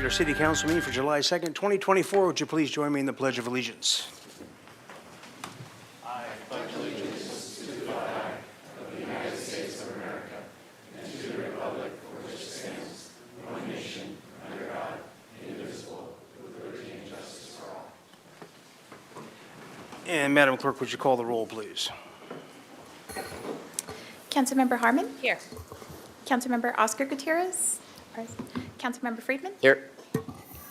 regular City Council meeting for July 2nd, 2024. Would you please join me in the Pledge of Allegiance? I pledge allegiance to the flag of the United States of America and to the republic for which it stands, one nation, under God, indivisible, with liberty and justice for all. And Madam Clerk, would you call the roll, please? Councilmember Harmon? Here. Councilmember Oscar Gutierrez? Councilmember Friedman? Here.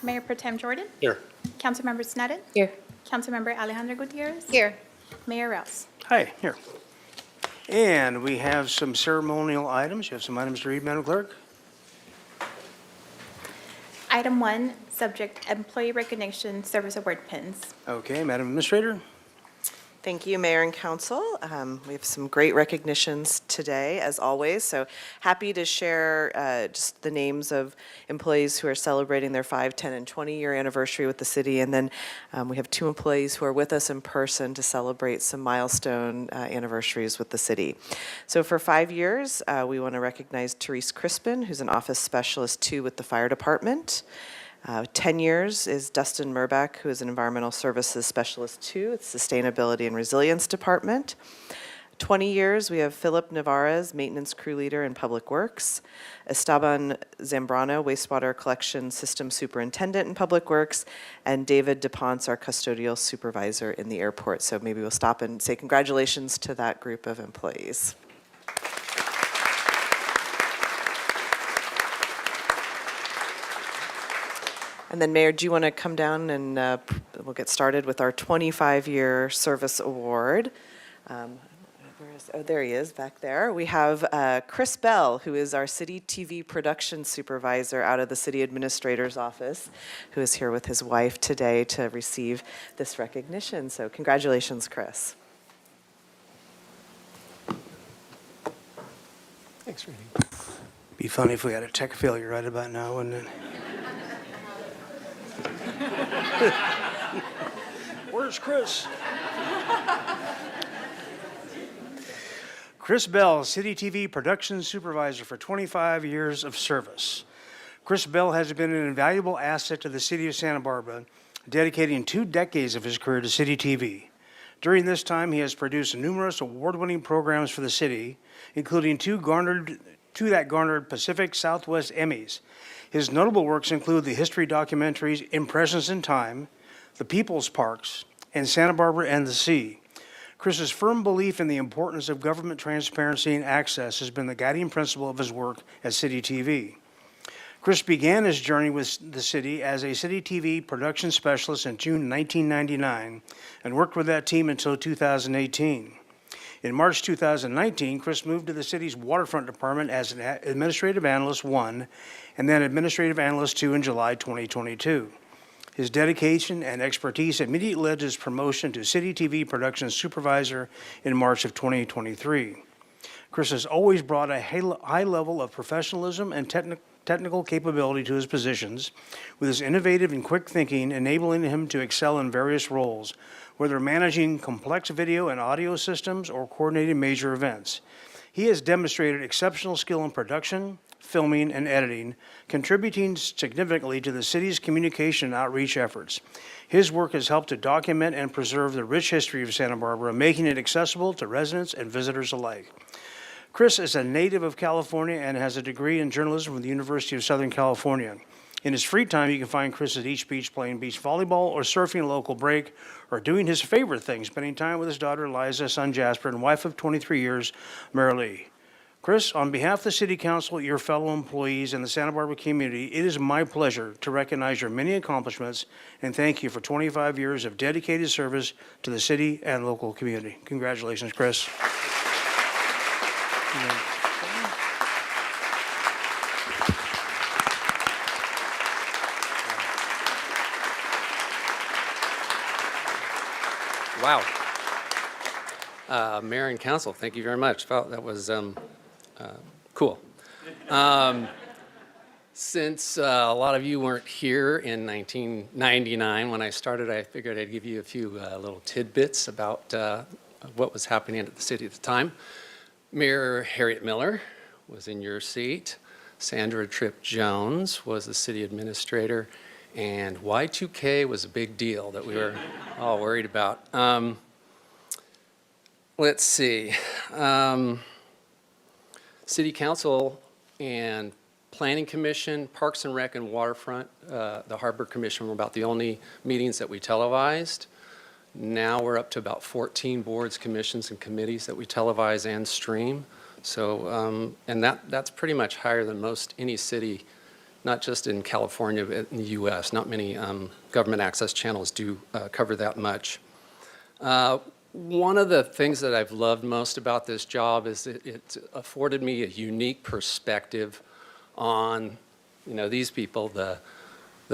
Mayor Pro Tem Jordan? Here. Councilmember Sneddon? Here. Councilmember Alejandro Gutierrez? Here. Mayor Rouse? Hi, here. And we have some ceremonial items. You have some items to read, Madam Clerk? Item 1, subject Employee Recognition Service Award pins. Okay, Madam Administrator? Thank you, Mayor and Council. We have some great recognitions today, as always, so happy to share just the names of employees who are celebrating their 5, 10, and 20-year anniversary with the city, and then we have 2 employees who are with us in person to celebrate some milestone anniversaries with the city. So for 5 years, we want to recognize Therese Crispin, who's an Office Specialist 2 with the Fire Department. 10 years is Dustin Murbach, who is an Environmental Services Specialist 2 at Sustainability and Resilience Department. 20 years, we have Philip Navarez, Maintenance Crew Leader in Public Works. Esteban Zambrano, Wastewater Collection System Superintendent in Public Works. And David DePonce, our Custodial Supervisor in the airport. So maybe we'll stop and say congratulations to that group of employees. And then, Mayor, do you want to come down and we'll get started with our 25-year service award. There he is back there. We have Chris Bell, who is our City TV Production Supervisor out of the City Administrator's Office, who is here with his wife today to receive this recognition. So congratulations, Chris. Thanks, Rainey. Be funny if we had a tech failure right about now, wouldn't it? Where's Chris? Chris Bell, City TV Production Supervisor for 25 years of service. Chris Bell has been an invaluable asset to the City of Santa Barbara, dedicating 2 decades of his career to City TV. During this time, he has produced numerous award-winning programs for the city, including 2 that garnered Pacific Southwest Emmys. His notable works include the history documentaries Impressions in Time, The People's Parks, and Santa Barbara and the Sea. Chris's firm belief in the importance of government transparency and access has been the guiding principle of his work at City TV. Chris began his journey with the city as a City TV production specialist in June 1999 and worked with that team until 2018. In March 2019, Chris moved to the city's waterfront department as an Administrative Analyst 1 and then Administrative Analyst 2 in July 2022. His dedication and expertise immediately led to his promotion to City TV Production Supervisor in March of 2023. Chris has always brought a high level of professionalism and technical capability to his positions, with his innovative and quick thinking enabling him to excel in various roles, whether managing complex video and audio systems or coordinating major events. He has demonstrated exceptional skill in production, filming, and editing, contributing significantly to the city's communication and outreach efforts. His work has helped to document and preserve the rich history of Santa Barbara, making it accessible to residents and visitors alike. Chris is a native of California and has a degree in journalism from the University of Southern California. In his free time, you can find Chris at East Beach playing beach volleyball or surfing a local break or doing his favorite thing, spending time with his daughter Liza, son Jasper, and wife of 23 years, Marilee. Chris, on behalf of the City Council, your fellow employees, and the Santa Barbara community, it is my pleasure to recognize your many accomplishments and thank you for 25 years of dedicated service to the city and local community. Congratulations, Chris. Wow. Mayor and Council, thank you very much. That was cool. Since a lot of you weren't here in 1999 when I started, I figured I'd give you a few little tidbits about what was happening at the city at the time. Mayor Harriet Miller was in your seat. Sandra Tripp Jones was the city administrator, and Y2K was a big deal that we were all worried about. Let's see. City Council and Planning Commission, Parks and Rec and Waterfront, the Harbor Commission were about the only meetings that we televised. Now we're up to about 14 boards, commissions, and committees that we televise and stream. So, and that's pretty much higher than most any city, not just in California, but in the US. Not many government access channels do cover that much. One of the things that I've loved most about this job is it afforded me a unique perspective on, these people, the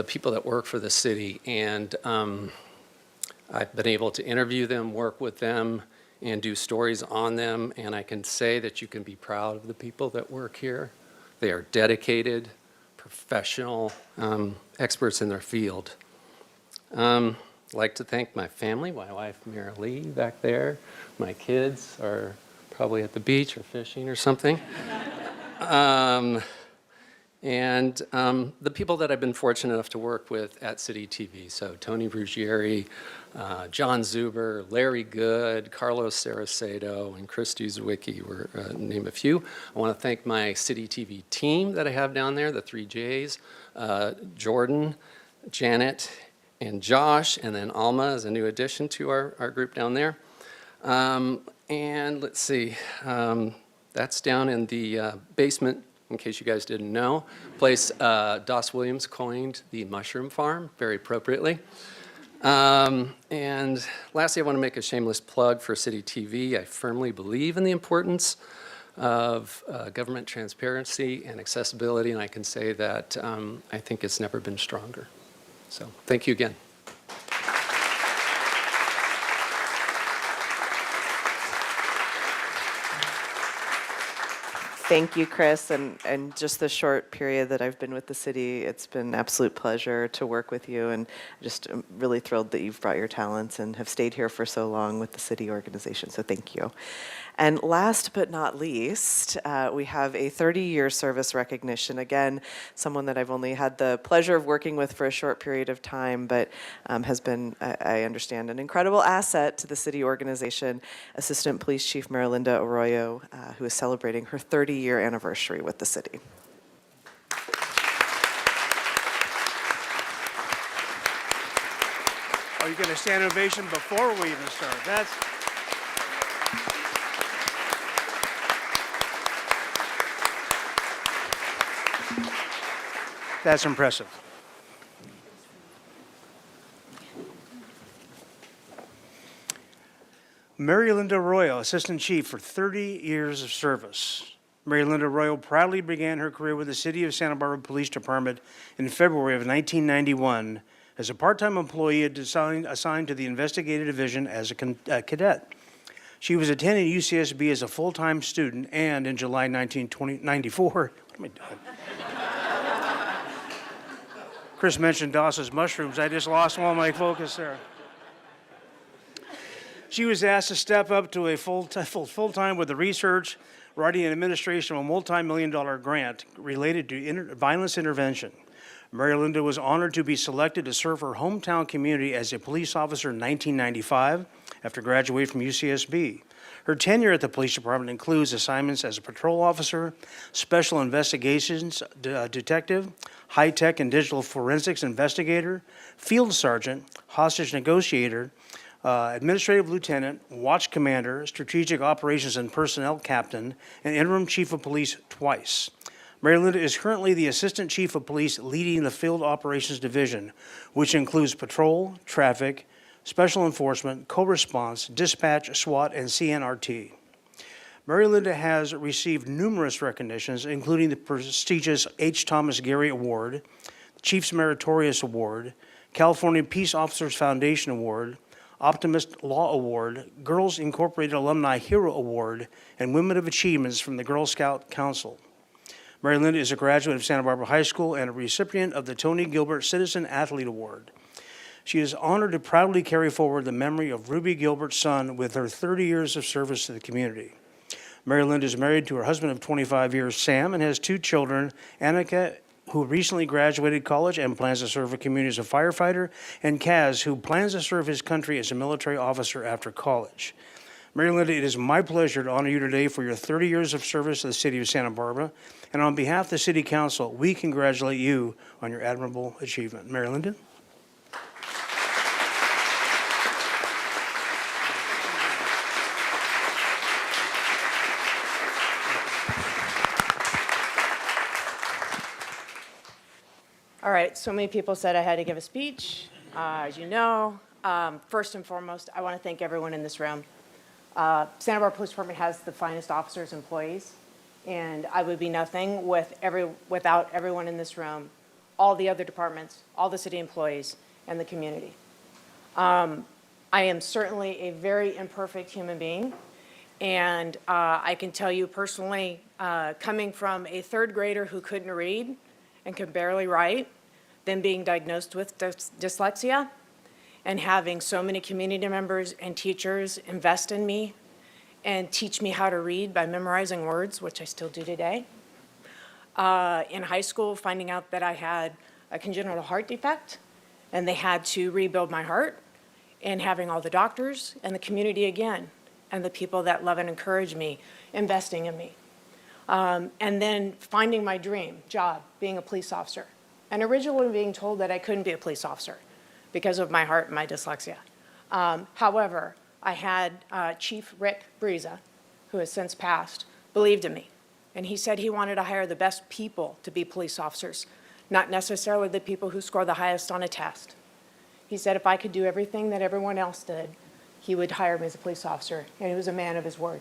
people that work for the city. And I've been able to interview them, work with them, and do stories on them. And I can say that you can be proud of the people that work here. They are dedicated, professional, experts in their field. I'd like to thank my family, my wife, Mary Lee, back there. My kids are probably at the beach or fishing or something. And the people that I've been fortunate enough to work with at City TV. So Tony Ruggieri, John Zuber, Larry Good, Carlos Saracedo, and Christy Zwicky were name a few. I want to thank my City TV team that I have down there, the 3 J's, Jordan, Janet, and Josh, and then Alma is a new addition to our group down there. And let's see, that's down in the basement, in case you guys didn't know, place Doss Williams coined the mushroom farm, very appropriately. And lastly, I want to make a shameless plug for City TV. I firmly believe in the importance of government transparency and accessibility, and I can say that I think it's never been stronger. So thank you again. Thank you, Chris, and just the short period that I've been with the city, it's been an absolute pleasure to work with you, and just really thrilled that you've brought your talents and have stayed here for so long with the city organization, so thank you. And last but not least, we have a 30-year service recognition. Again, someone that I've only had the pleasure of working with for a short period of time, but has been, I understand, an incredible asset to the city organization. Assistant Police Chief Marilinda Arroyo, who is celebrating her 30-year anniversary with the city. Are you going to stand ovation before we even start? That's impressive. Marilinda Arroyo, Assistant Chief for 30 years of service. Marilinda Arroyo proudly began her career with the City of Santa Barbara Police Department in February of 1991 as a part-time employee assigned to the Investigative Division as a cadet. She was attending UCSB as a full-time student, and in July 1994, what am I doing? Chris mentioned Doss's mushrooms. I just lost all my focus there. She was asked to step up to a full-time with the research, writing, and administration of a multi-million-dollar grant related to violence intervention. Marilinda was honored to be selected to serve her hometown community as a police officer in 1995 after graduating from UCSB. Her tenure at the police department includes assignments as a patrol officer, special investigations detective, high-tech and digital forensics investigator, field sergeant, hostage negotiator, administrative lieutenant, watch commander, strategic operations and personnel captain, and interim chief of police twice. Marilinda is currently the assistant chief of police leading the field operations division, which includes patrol, traffic, special enforcement, co-response, dispatch, SWAT, and CNRT. Marilinda has received numerous recognitions, including the prestigious H. Thomas Gary Award, Chiefs Meritorious Award, California Peace Officers Foundation Award, Optimist Law Award, Girls Incorporated Alumni Hero Award, and Women of Achievements from the Girl Scout Council. Marilinda is a graduate of Santa Barbara High School and a recipient of the Tony Gilbert Citizen Athlete Award. She is honored to proudly carry forward the memory of Ruby Gilbert's son with her 30 years of service to the community. Mary Linda is married to her husband of 25 years, Sam, and has 2 children, Annika, who recently graduated college and plans to serve her community as a firefighter, and Kaz, who plans to serve his country as a military officer after college. Mary Linda, it is my pleasure to honor you today for your 30 years of service to the city of Santa Barbara. And on behalf of the City Council, we congratulate you on your admirable achievement. Mary Linda? All right, so many people said I had to give a speech. As you know, first and foremost, I want to thank everyone in this room. Santa Barbara Police Department has the finest officers and employees, and I would be nothing without everyone in this room, all the other departments, all the city employees, and the community. I am certainly a very imperfect human being, and I can tell you personally, coming from a 3rd grader who couldn't read and could barely write, then being diagnosed with dyslexia, and having so many community members and teachers invest in me and teach me how to read by memorizing words, which I still do today. In high school, finding out that I had a congenital heart defect, and they had to rebuild my heart, and having all the doctors and the community again, and the people that love and encourage me, investing in me. And then finding my dream job, being a police officer, and originally being told that I couldn't be a police officer because of my heart and my dyslexia. However, I had Chief Rick Breeza, who has since passed, believed in me. And he said he wanted to hire the best people to be police officers, not necessarily the people who score the highest on a test. He said if I could do everything that everyone else did, he would hire me as a police officer, and he was a man of his word.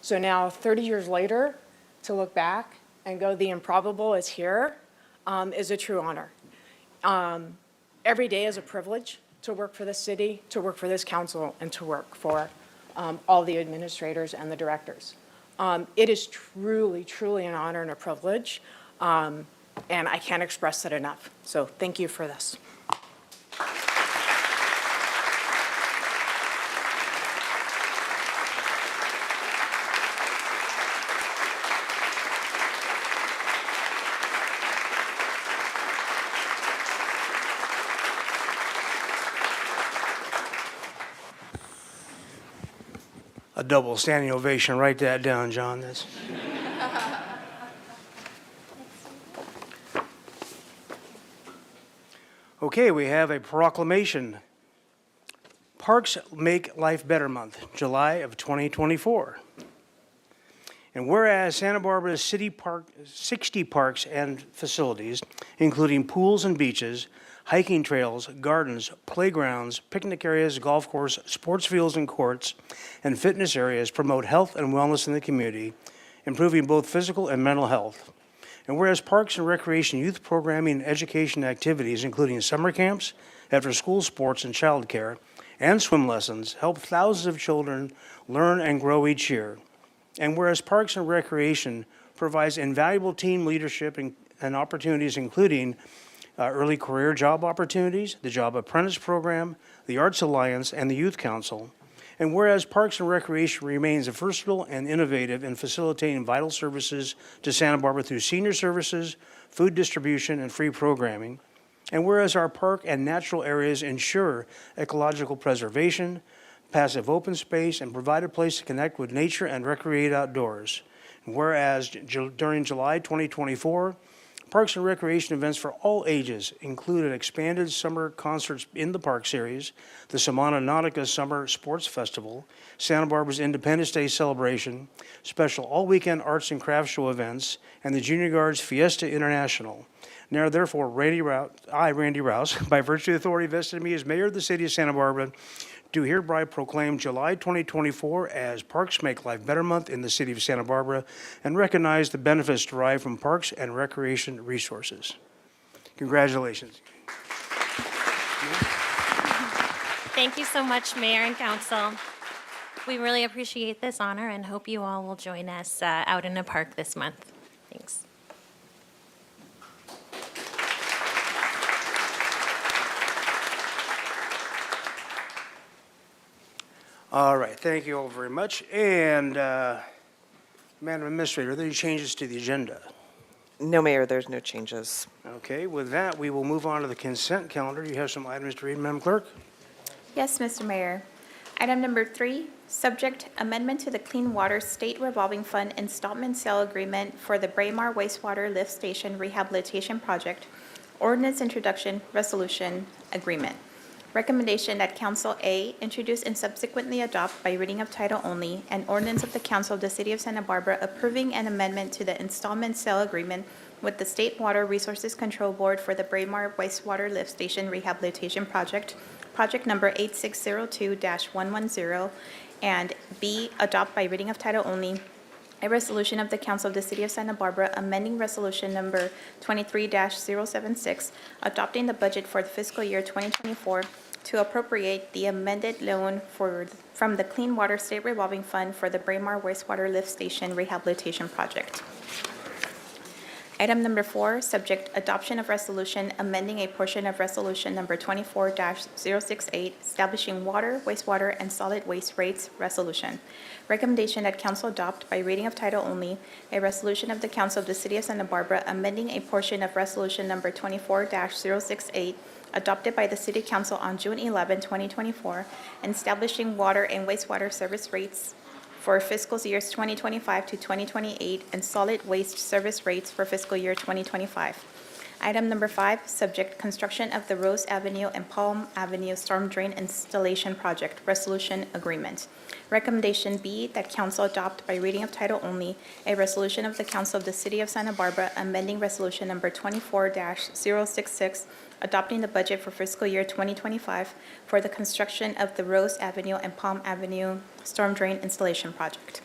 So now, 30 years later, to look back and go, the improbable is here, is a true honor. Every day is a privilege to work for this city, to work for this council, and to work for all the administrators and the directors. It is truly, truly an honor and a privilege, and I can't express it enough. So thank you for this. A double standing ovation. Write that down, John. That's... Okay, we have a proclamation. Parks Make Life Better Month, July of 2024. And whereas Santa Barbara's 60 parks and facilities, including pools and beaches, hiking trails, gardens, playgrounds, picnic areas, golf course, sports fields and courts, and fitness areas promote health and wellness in the community, improving both physical and mental health. And whereas parks and recreation, youth programming, and education activities, including summer camps, after-school sports and childcare, and swim lessons, help thousands of children learn and grow each year. And whereas Parks and Recreation provides invaluable team leadership and opportunities, including early career job opportunities, the Job Apprentice Program, the Arts Alliance, and the Youth Council. And whereas Parks and Recreation remains versatile and innovative in facilitating vital services to Santa Barbara through senior services, food distribution, and free programming. And whereas our park and natural areas ensure ecological preservation, passive open space, and provide a place to connect with nature and recreate outdoors. And whereas during July 2024, Parks and Recreation events for all ages include an expanded summer concerts in the Park Series, the Semana Nautica Summer Sports Festival, Santa Barbara's Independence Day celebration, special all-weekend arts and crafts show events, and the Junior Guards Fiesta International. Now, therefore, Randy Rouse, by virtue of the authority vested in me as mayor of the city of Santa Barbara, do hereby proclaim July 2024 as Parks Make Life Better Month in the city of Santa Barbara and recognize the benefits derived from parks and recreation resources. Congratulations. Thank you so much, Mayor and Council. We really appreciate this honor and hope you all will join us out in the park this month. Thanks. All right, thank you all very much. And Madam Administrator, are there any changes to the agenda? No, Mayor, there's no changes. Okay, with that, we will move on to the consent calendar. You have some items to read, Madam Clerk? Yes, Mr. Mayor. Item number 3, subject amendment to the Clean Water State Revolving Fund installment sale agreement for the Braemar Wastewater Lift Station Rehabilitation Project, ordinance introduction, resolution, agreement. Recommendation that Council A, introduce and subsequently adopt by reading of title only, an ordinance of the Council of the City of Santa Barbara approving an amendment to the installment sale agreement with the State Water Resources Control Board for the Braemar Wastewater Lift Station Rehabilitation Project, project number 8602-110, and B, adopt by reading of title only, a resolution of the Council of the City of Santa Barbara amending resolution number 23-076, adopting the budget for the fiscal year 2024 to appropriate the amended loan from the Clean Water State Revolving Fund for the Braemar Wastewater Lift Station Rehabilitation Project. Item number 4, subject adoption of resolution amending a portion of resolution number 24-068, establishing water, wastewater, and solid waste rates resolution. Recommendation that council adopt by reading of title only a resolution of the Council of the City of Santa Barbara amending a portion of resolution number 24-068 adopted by the City Council on June 11, 2024, and establishing water and wastewater service rates for fiscal years 2025 to 2028 and solid waste service rates for fiscal year 2025. Item number 5, subject construction of the Rose Avenue and Palm Avenue storm drain installation project resolution agreement. Recommendation B, that council adopt by reading of title only a resolution of the Council of the City of Santa Barbara amending resolution number 24-066, adopting the budget for fiscal year 2025 for the construction of the Rose Avenue and Palm Avenue storm drain installation project.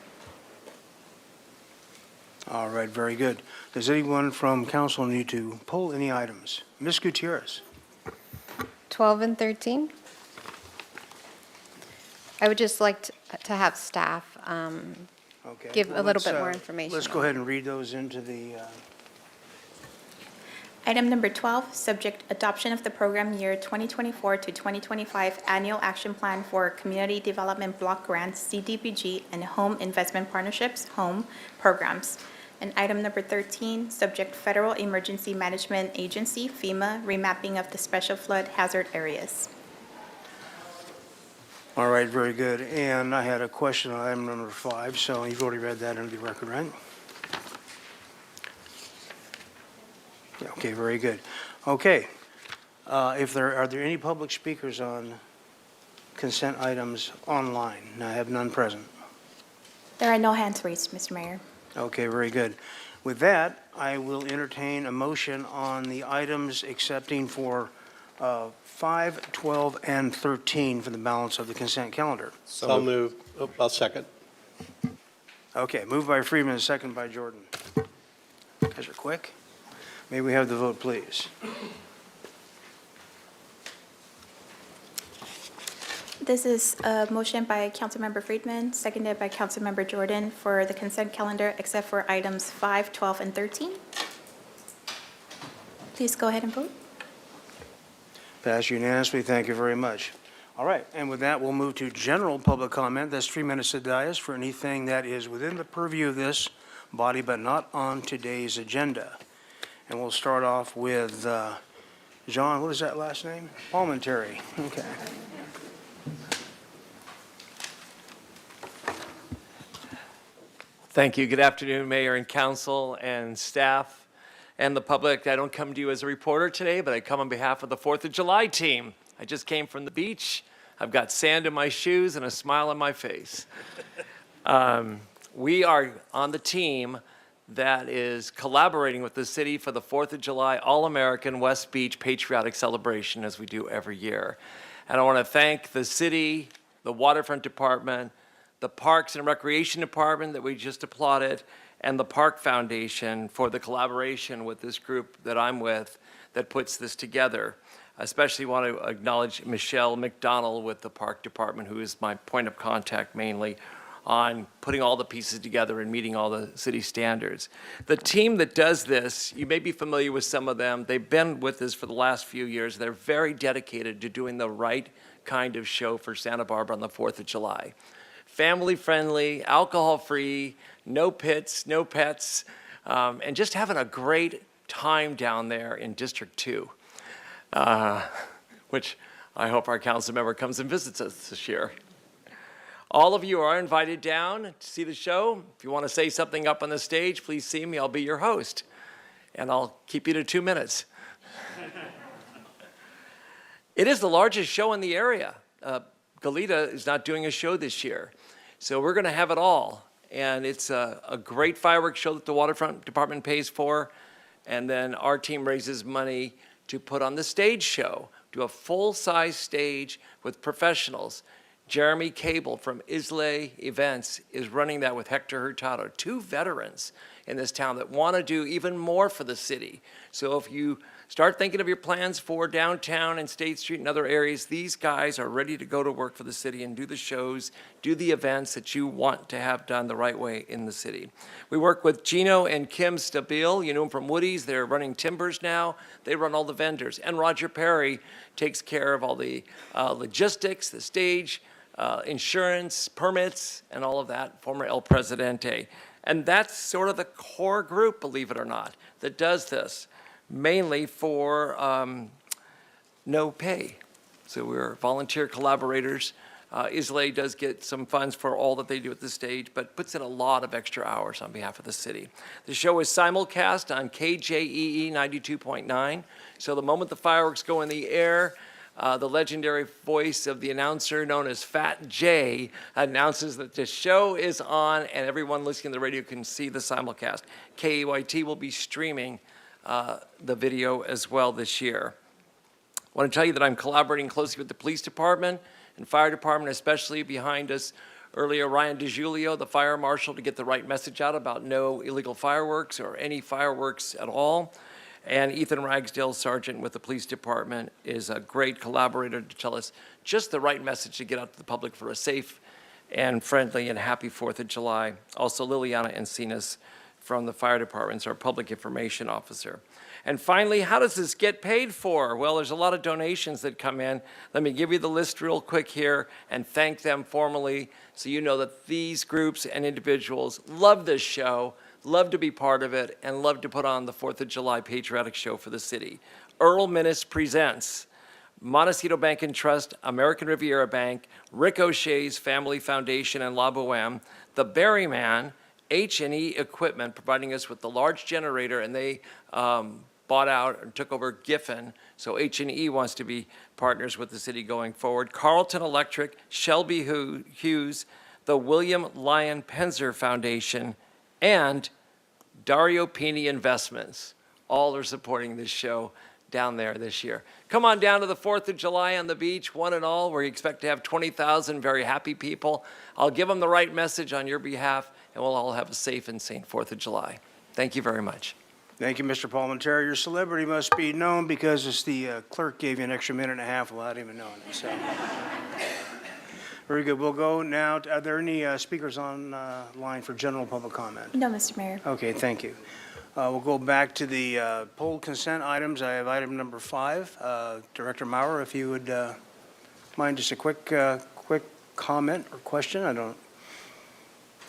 All right, very good. Does anyone from council need to pull any items? Ms. Gutierrez? 12 and 13. I would just like to have staff Okay. give well, a little let's, bit more information. Let's go ahead and read those into the, Item number 12, subject adoption of the program year 2024 to 2025 annual action plan for community development block grants, CDBG, and home investment partnerships, home programs. And item number 13, subject Federal Emergency Management Agency, FEMA, remapping of the special flood hazard areas. all right, very good. And I had a question on item number 5, so you've already read that into the record, right? Yeah, okay, very good. Okay. Are there any public speakers on consent items online? I have none present. There are no hands raised, Mr. Mayor. Okay, very good. With that, I will entertain a motion on the items accepting for 5, 12, and 13 for the balance of the consent calendar. So moved. Oh, I'll second. Okay, moved by Freeman, second by Jordan. Guys are quick. May we have the vote, please? This is a motion by Councilmember Friedman, seconded by Councilmember Jordan for the consent calendar, except for items 5, 12, and 13. Please go ahead and vote. Passed unanimously. Thank you very much. All right, and with that, we'll move to general public comment. That's 3 minutes to dais for anything that is within the purview of this body, but not on today's agenda. And we'll start off with John, what is that last name? Palmentary. Okay. Thank you. Good afternoon, Mayor and Council and staff and the public. I don't come to you as a reporter today, but I come on behalf of the 4th of July team. I just came from the beach. I've got sand in my shoes and a smile on my face. We are on the team that is collaborating with the city for the 4th of July All-American West Beach Patriotic Celebration, as we do every year. And I want to thank the city, the Waterfront Department, the Parks and Recreation Department that we just applauded, and the Park Foundation for the collaboration with this group that I'm with that puts this together. I especially want to acknowledge Michelle McDonald with the Park Department, who is my point of contact mainly on putting all the pieces together and meeting all the city standards. The team that does this, you may be familiar with some of them. They've been with us for the last few years. They're very dedicated to doing the right kind of show for Santa Barbara on the 4th of July. Family-friendly, alcohol-free, no pits, no pets, and just having a great time down there in District 2, which I hope our council member comes and visits us this year. All of you are invited down to see the show. If you want to say something up on the stage, please see me. I'll be your host, and I'll keep you to 2 minutes. It is the largest show in the area. Goleta is not doing a show this year, so we're going to have it all. And it's a great fireworks show that the waterfront department pays for, and then our team raises money to put on the stage show, do a full-size stage with professionals. Jeremy Cable from Islay Events is running that with Hector Hurtado, 2 veterans in this town that want to do even more for the city. So if you start thinking of your plans for downtown and State Street and other areas, these guys are ready to go to work for the city and do the shows, do the events that you want to have done the right way in the city. We work with Gino and Kim Stabile. You know them from Woody's. They're running Timbers now. They run all the vendors. And Roger Perry takes care of all the logistics, the stage, insurance, permits, and all of that, former El Presidente. And that's sort of the core group, believe it or not, that does this, mainly for no pay. So we're volunteer collaborators. Islay does get some funds for all that they do at the stage, but puts in a lot of extra hours on behalf of the city. The show is simulcast on KJEE 92.9. So the moment the fireworks go in the air, the legendary voice of the announcer known as Fat J announces that the show is on and everyone listening to the radio can see the simulcast. KEYT will be streaming the video as well this year. I want to tell you that I'm collaborating closely with the police department and fire department, especially behind us earlier, Ryan DiGiulio, the fire marshal, to get the right message out about no illegal fireworks or any fireworks at all. And Ethan Ragsdale, sergeant with the police department, is a great collaborator to tell us just the right message to get out to the public for a safe and friendly and happy 4th of July. Also, Liliana Encinas from the fire department is our public information officer. And finally, how does this get paid for? Well, there's a lot of donations that come in. Let me give you the list real quick here and thank them formally so you know that these groups and individuals love this show, love to be part of it, and love to put on the 4th of July patriotic show for the city. Earl Minnis Presents, Montecito Bank and Trust, American Riviera Bank, Rick O'Shea's Family Foundation and La Boheme, The Berryman, H&E Equipment, providing us with the large generator, and they bought out and took over Giffen, so H&E wants to be partners with the city going forward. Carlton Electric, Shelby Hughes, the William Lyon Penzer Foundation, and Dario Pini Investments. All are supporting this show down there this year. Come on down to the 4th of July on the beach, one and all, where you expect to have 20,000 very happy people. I'll give them the right message on your behalf, and we'll all have a safe and sane 4th of July. Thank you very much. Thank you, Mr. Palmentary. Your celebrity must be known because it's the clerk gave you an extra minute and a half without even knowing it. So. Very good. We'll go now. Are there any speakers on line for general public comment? No, Mr. Mayor. Okay, thank you. We'll go back to the poll consent items. I have item number 5. Director Maurer, if you would mind just a quick comment or question. I don't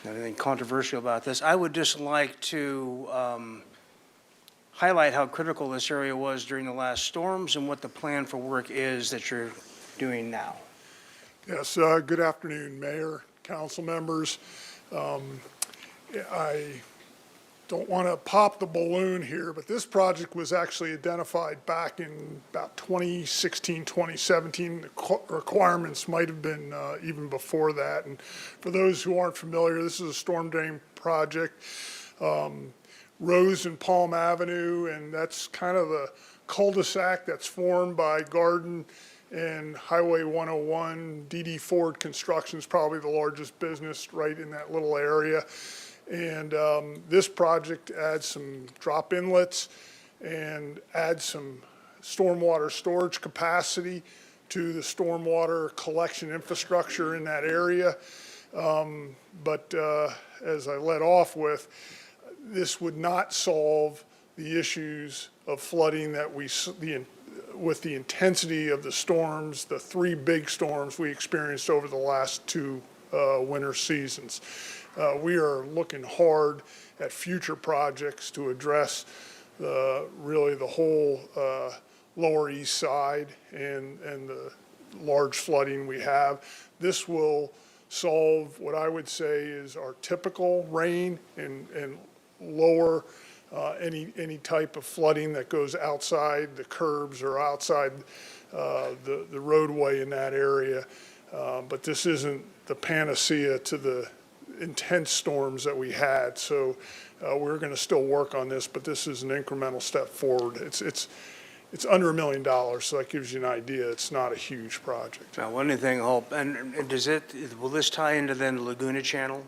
have anything controversial about this. I would just like to highlight how critical this area was during the last storms and what the plan for work is that you're doing now. Yes, good afternoon, Mayor, council members. I don't want to pop the balloon here, but this project was actually identified back in about 2016, 2017. The requirements might have been even before that. And for those who aren't familiar, this is a storm drain project. Rose and Palm Avenue, and that's kind of the cul-de-sac that's formed by Garden and Highway 101. D.D. Ford Construction is probably the largest business right in that little area. And this project adds some drop inlets and adds some stormwater storage capacity to the stormwater collection infrastructure in that area. But as I led off with, this would not solve the issues of flooding that with the intensity of the storms, the 3 big storms we experienced over the last 2 winter seasons. we are looking hard at future projects to address really the whole Lower East Side and the large flooding we have. This will solve what I would say is our typical rain and lower any type of flooding that goes outside the curbs or outside the roadway in that area. But this isn't the panacea to the intense storms that we had. So we're going to still work on this, but this is an incremental step forward. It's under $1 million, so that gives you an idea. It's not a huge project. Now, one thing, Hope, and will this tie into then the Laguna Channel?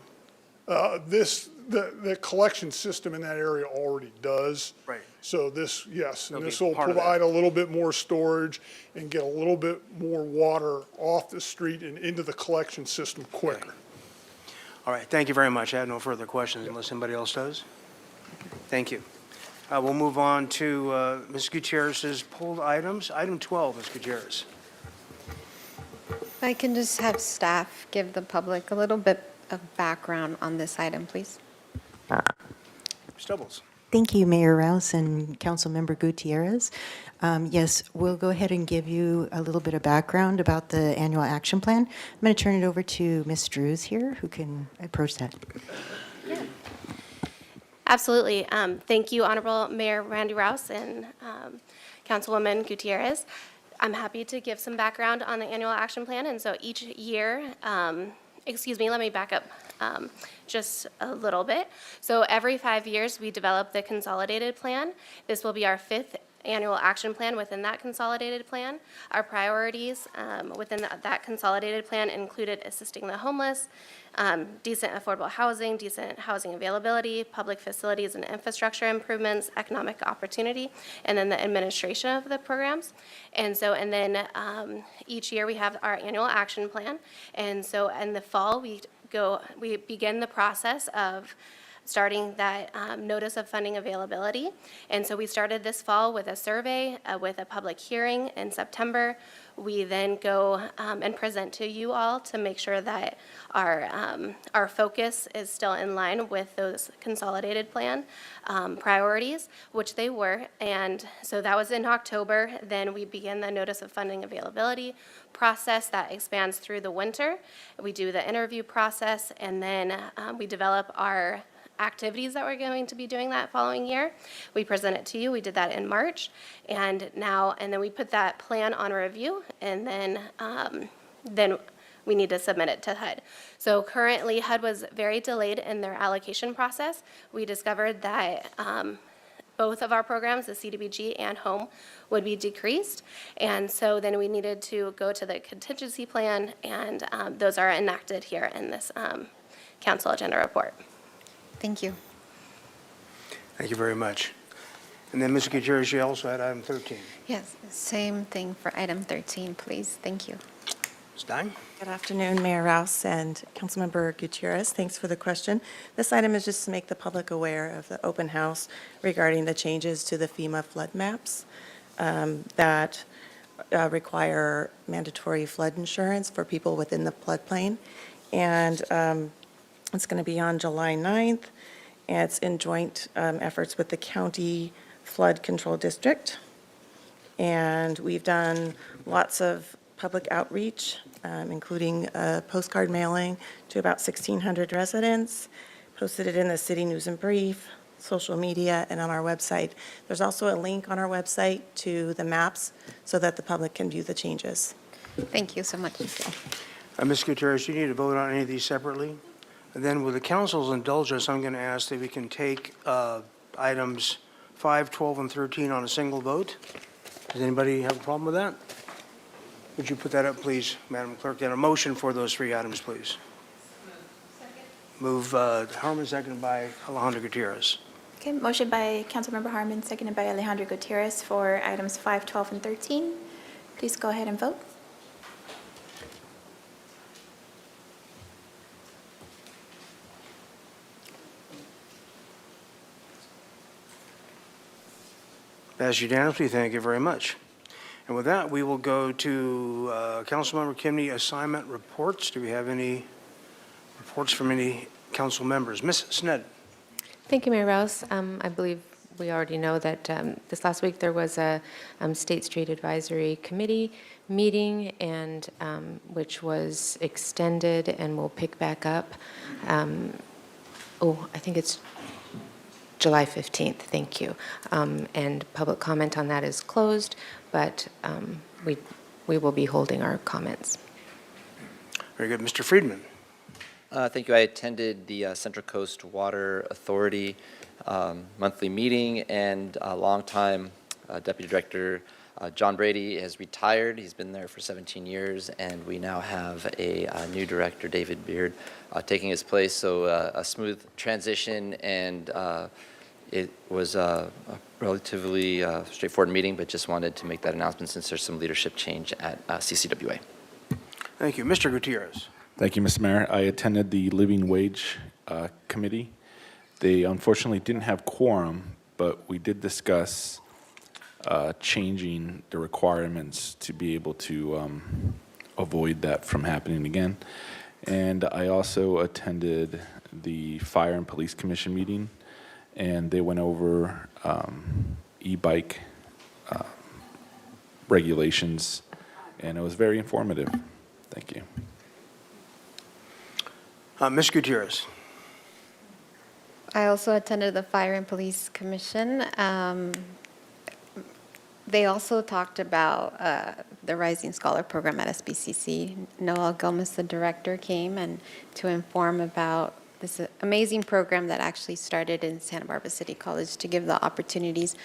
The collection system in that area already does. Right. So this, yes, and It'll this be will part of that. provide a little bit more storage and get a little bit more water off the street and into the collection system quicker. All right, thank you very much. I have no further questions unless anybody else does. Thank you. We'll move on to Ms. Gutierrez's pulled items. Item 12, Ms. Gutierrez. If I can just have staff give the public a little bit of background on this item, please. Stubbles. Thank you, Mayor Rouse and Councilmember Gutierrez. Yes, we'll go ahead and give you a little bit of background about the annual action plan. I'm going to turn it over to Ms. Drews here, who can approach that. Absolutely. Thank you, Honorable Mayor Randy Rouse and Councilwoman Gutierrez. I'm happy to give some background on the annual action plan. And so each year, let me back up just a little bit. So every 5 years, we develop the consolidated plan. This will be our 5th annual action plan within that consolidated plan. Our priorities within that consolidated plan included assisting the homeless, decent affordable housing, decent housing availability, public facilities and infrastructure improvements, economic opportunity, and then the administration of the programs. And then each year we have our annual action plan. And so in the fall, we begin the process of starting that notice of funding availability. And so we started this fall with a survey, with a public hearing in September. We then go and present to you all to make sure that our focus is still in line with those consolidated plan priorities, which they were. And so that was in October. Then we begin the notice of funding availability process that expands through the winter. We do the interview process, and then we develop our activities that we're going to be doing that following year. We present it to you. We did that in March, and then we put that plan on review, and then we need to submit it to HUD. So currently, HUD was very delayed in their allocation process. We discovered that both of our programs, the CDBG and Home, would be decreased, and so then we needed to go to the contingency plan, and those are enacted here in this council agenda report. Thank you. Thank you very much. And then, Ms. Gutierrez, you also had item 13. Yes, same thing for item 13, please. Thank you. Ms. Stein? Good afternoon, Mayor Rouse and Councilmember Gutierrez. Thanks for the question. This item is just to make the public aware of the open house regarding the changes to the FEMA flood maps that require mandatory flood insurance for people within the floodplain. And it's going to be on July 9th, and it's in joint efforts with the County Flood Control District. And we've done lots of public outreach, including a postcard mailing to about 1,600 residents, posted it in the City News and Brief, social media, and on our website. There's also a link on our website to the maps so that the public can view the changes. Thank you so much. Ms. Gutierrez, do you need to vote on any of these separately? And then with the council's indulgence, I'm going to ask that we can take items 5, 12, and 13 on a single vote. Does anybody have a problem with that? Would you put that up, please, Madam Clerk? Then a motion for those 3 items, please. Move Harmon, seconded by Alejandro Gutierrez. Okay, motion by Councilmember Harmon, seconded by Alejandro Gutierrez for items 5, 12, and 13. Please go ahead and vote. Passed unanimously. Thank you very much. And with that, we will go to Councilmember Kimney assignment reports. Do we have any reports from any council members. Ms. Sneddon. Thank you, Mayor Rouse. I believe we already know that this last week there was a State Street Advisory Committee meeting, and which was extended and will pick back up. I think it's July 15th. Thank you. And public comment on that is closed, but we will be holding our comments. Very good. Mr. Friedman. Thank you. I attended the Central Coast Water Authority monthly meeting, and longtime Deputy Director John Brady has retired. He's been there for 17 years, and we now have a new director, David Beard, taking his place. So a smooth transition, and it was a relatively straightforward meeting, but just wanted to make that announcement since there's some leadership change at CCWA. Thank you. Mr. Gutierrez. Thank you, Mr. Mayor. I attended the Living Wage Committee. They unfortunately didn't have quorum, but we did discuss changing the requirements to be able to avoid that from happening again. And I also attended the Fire and Police Commission meeting, and they went over e-bike regulations, and it was very informative. Thank you. Ms. Gutierrez. I also attended the Fire and Police Commission. They also talked about the Rising Scholar Program at SBCC. Noel Gomez, the director, came and to inform about this amazing program that actually started in Santa Barbara City College to give the opportunities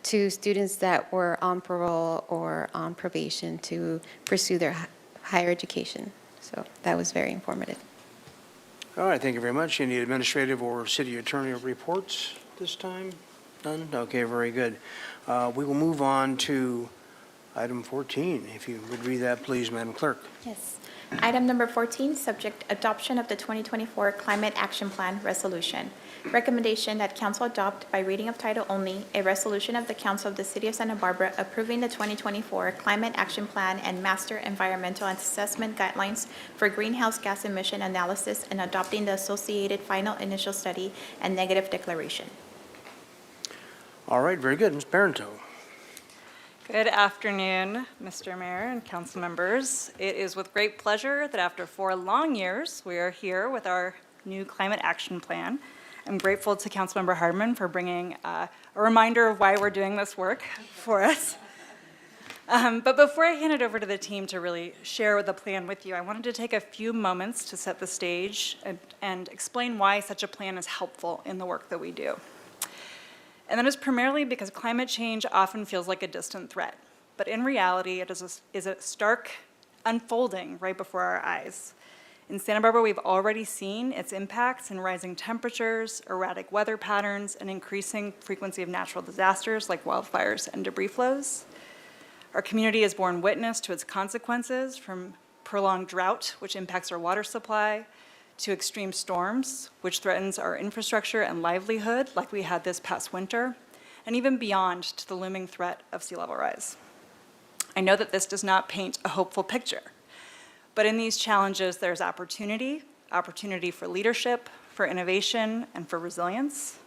to students that were on parole or on probation to pursue their higher education. So that was very informative. All right, thank you very much. Any administrative or city attorney reports this time? None? Okay, very good. We will move on to item 14. If you would read that, please, Madam Clerk. Yes. Item number 14, subject adoption of the 2024 Climate Action Plan Resolution. Recommendation that council adopt by reading of title only a resolution of the Council of the City of Santa Barbara approving the 2024 Climate Action Plan and Master Environmental Assessment Guidelines for greenhouse gas emission analysis and adopting the associated final initial study and negative declaration. All right, very good. Ms. Barento. Good afternoon, Mr. Mayor and council members. It is with great pleasure that after 4 long years, we are here with our new Climate Action Plan. I'm grateful to Councilmember Hardman for bringing a reminder of why we're doing this work for us. But before I hand it over to the team to really share the plan with you, I wanted to take a few moments to set the stage and explain why such a plan is helpful in the work that we do. And that is primarily because climate change often feels like a distant threat, but in reality, it is a stark unfolding right before our eyes. In Santa Barbara, we've already seen its impacts in rising temperatures, erratic weather patterns, and increasing frequency of natural disasters like wildfires and debris flows. Our community has borne witness to its consequences, from prolonged drought, which impacts our water supply, to extreme storms, which threatens our infrastructure and livelihood, like we had this past winter, and even beyond to the looming threat of sea level rise. I know that this does not paint a hopeful picture, but in these challenges, there's opportunity for leadership, for innovation, and for resilience.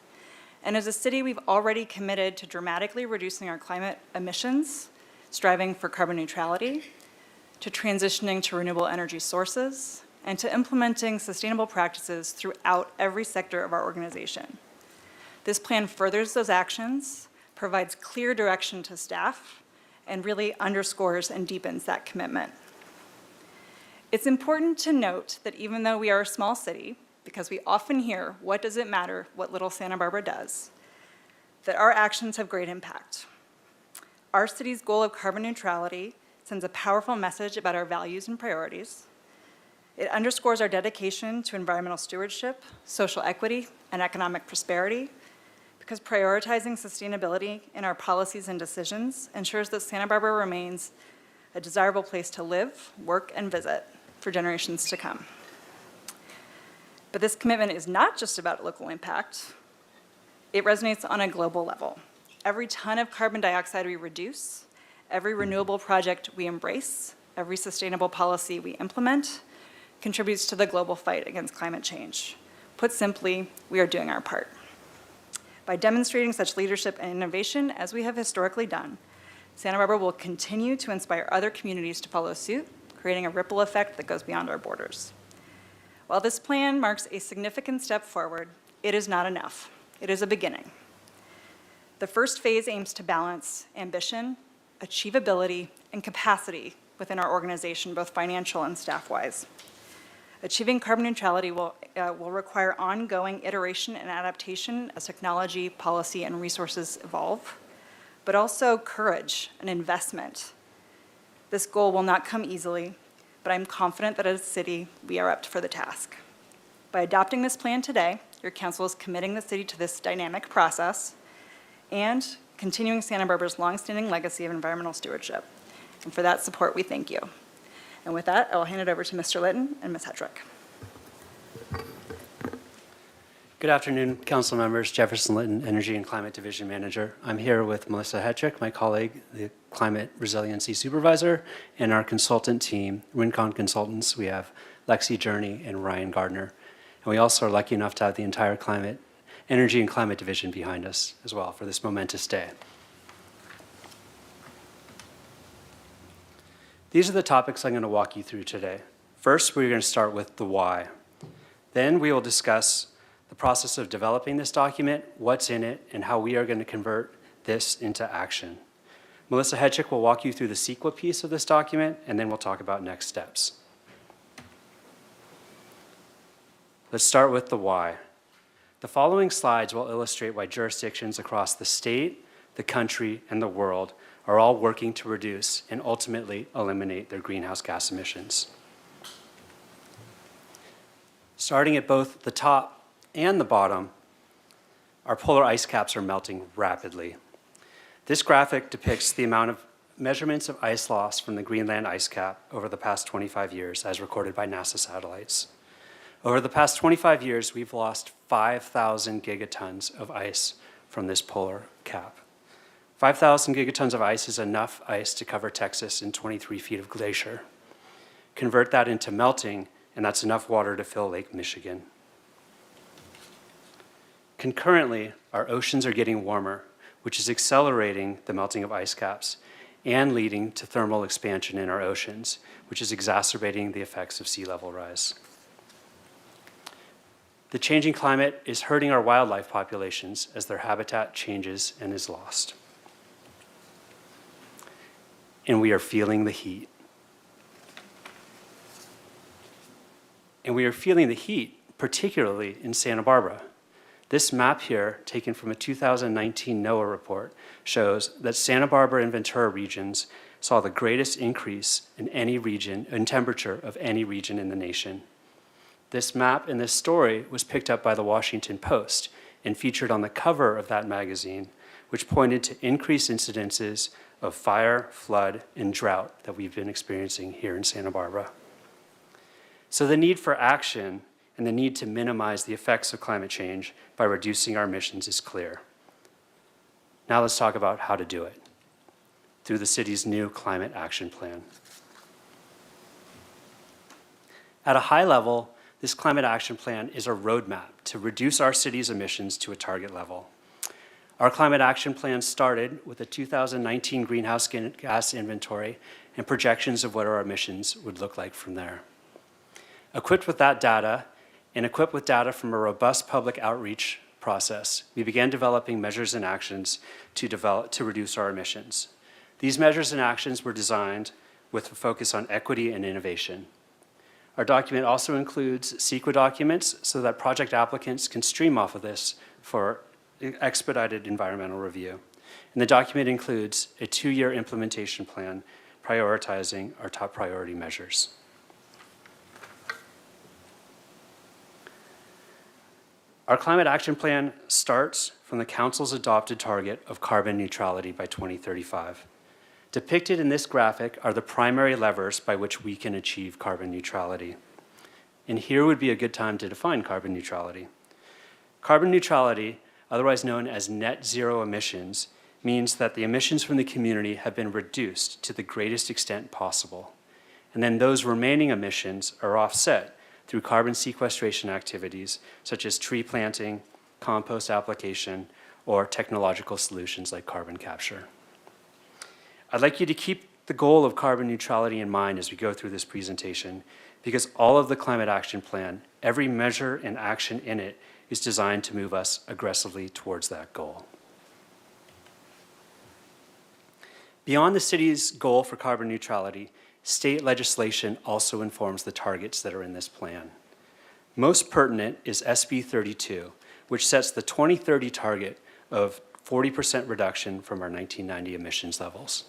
And as a city, we've already committed to dramatically reducing our climate emissions, striving for carbon neutrality, to transitioning to renewable energy sources, and to implementing sustainable practices throughout every sector of our organization. This plan furthers those actions, provides clear direction to staff, and really underscores and deepens that commitment. It's important to note that even though we are a small city, because we often hear, what does it matter what little Santa Barbara does, that our actions have great impact. Our city's goal of carbon neutrality sends a powerful message about our values and priorities. It underscores our dedication to environmental stewardship, social equity, and economic prosperity, because prioritizing sustainability in our policies and decisions ensures that Santa Barbara remains a desirable place to live, work, and visit for generations to come. But this commitment is not just about local impact. It resonates on a global level. Every ton of carbon dioxide we reduce, every renewable project we embrace, every sustainable policy we implement, contributes to the global fight against climate change, Put simply, we are doing our part. By demonstrating such leadership and innovation as we have historically done, Santa Barbara will continue to inspire other communities to follow suit, creating a ripple effect that goes beyond our borders. While this plan marks a significant step forward, it is not enough. It is a beginning. The first phase aims to balance ambition, achievability, and capacity within our organization, both financial and staff-wise. Achieving carbon neutrality will require ongoing iteration and adaptation as technology, policy, and resources evolve, but also courage and investment. This goal will not come easily, but I'm confident that as a city, we are up for the task. By adopting this plan today, your council is committing the city to this dynamic process and continuing Santa Barbara's longstanding legacy of environmental stewardship. And for that support, we thank you. And with that, I will hand it over to Mr. Litton and Ms. Hetrick. Good afternoon, council members. Jefferson Litton, Energy and Climate Division Manager. I'm here with Melissa Hetrick, my colleague, the Climate Resiliency Supervisor, and our consultant team, Rincon Consultants. We have Lexi Journey and Ryan Gardner. And we also are lucky enough to have the entire Energy and Climate Division behind us as well for this momentous day. These are the topics I'm going to walk you through today. First, we're going to start with the why. Then we will discuss the process of developing this document, what's in it, and how we are going to convert this into action. Melissa Hetrick will walk you through the CEQA piece of this document, and then we'll talk about next steps. Let's start with the why. The following slides will illustrate why jurisdictions across the state, the country, and the world are all working to reduce and ultimately eliminate their greenhouse gas emissions. Starting at both the top and the bottom, our polar ice caps are melting rapidly. This graphic depicts the amount of measurements of ice loss from the Greenland ice cap over the past 25 years as recorded by NASA satellites. Over the past 25 years, we've lost 5,000 gigatons of ice from this polar cap. 5,000 gigatons of ice is enough ice to cover Texas in 23 feet of glacier. Convert that into melting, and that's enough water to fill Lake Michigan. Concurrently, our oceans are getting warmer, which is accelerating the melting of ice caps and leading to thermal expansion in our oceans, which is exacerbating the effects of sea level rise. The changing climate is hurting our wildlife populations as their habitat changes and is lost. And we are feeling the heat. And we are feeling the heat, particularly in Santa Barbara. This map here, taken from a 2019 NOAA report, shows that Santa Barbara and Ventura regions saw the greatest increase in any region, in temperature of any region in the nation. This map and this story was picked up by the Washington Post and featured on the cover of that magazine, which pointed to increased incidences of fire, flood, and drought that we've been experiencing here in Santa Barbara. So the need for action and the need to minimize the effects of climate change by reducing our emissions is clear. Now let's talk about how to do it through the city's new climate action plan. At a high level, this climate action plan is a roadmap to reduce our city's emissions to a target level. Our climate action plan started with a 2019 greenhouse gas inventory and projections of what our emissions would look like from there. Equipped with that data, and equipped with data from a robust public outreach process, we began developing measures and actions to reduce our emissions. These measures and actions were designed with a focus on equity and innovation. Our document also includes CEQA documents so that project applicants can stream off of this for expedited environmental review. And the document includes a 2-year implementation plan prioritizing our top priority measures. Our climate action plan starts from the Council's adopted target of carbon neutrality by 2035. Depicted in this graphic are the primary levers by which we can achieve carbon neutrality. And here would be a good time to define carbon neutrality. Carbon neutrality, otherwise known as net zero emissions, means that the emissions from the community have been reduced to the greatest extent possible. And then those remaining emissions are offset through carbon sequestration activities such as tree planting, compost application, or technological solutions like carbon capture. I'd like you to keep the goal of carbon neutrality in mind as we go through this presentation, because all of the Climate Action Plan, every measure and action in it, is designed to move us aggressively towards that goal. Beyond the city's goal for carbon neutrality, state legislation also informs the targets that are in this plan. Most pertinent is SB 32, which sets the 2030 target of 40% reduction from our 1990 emissions levels.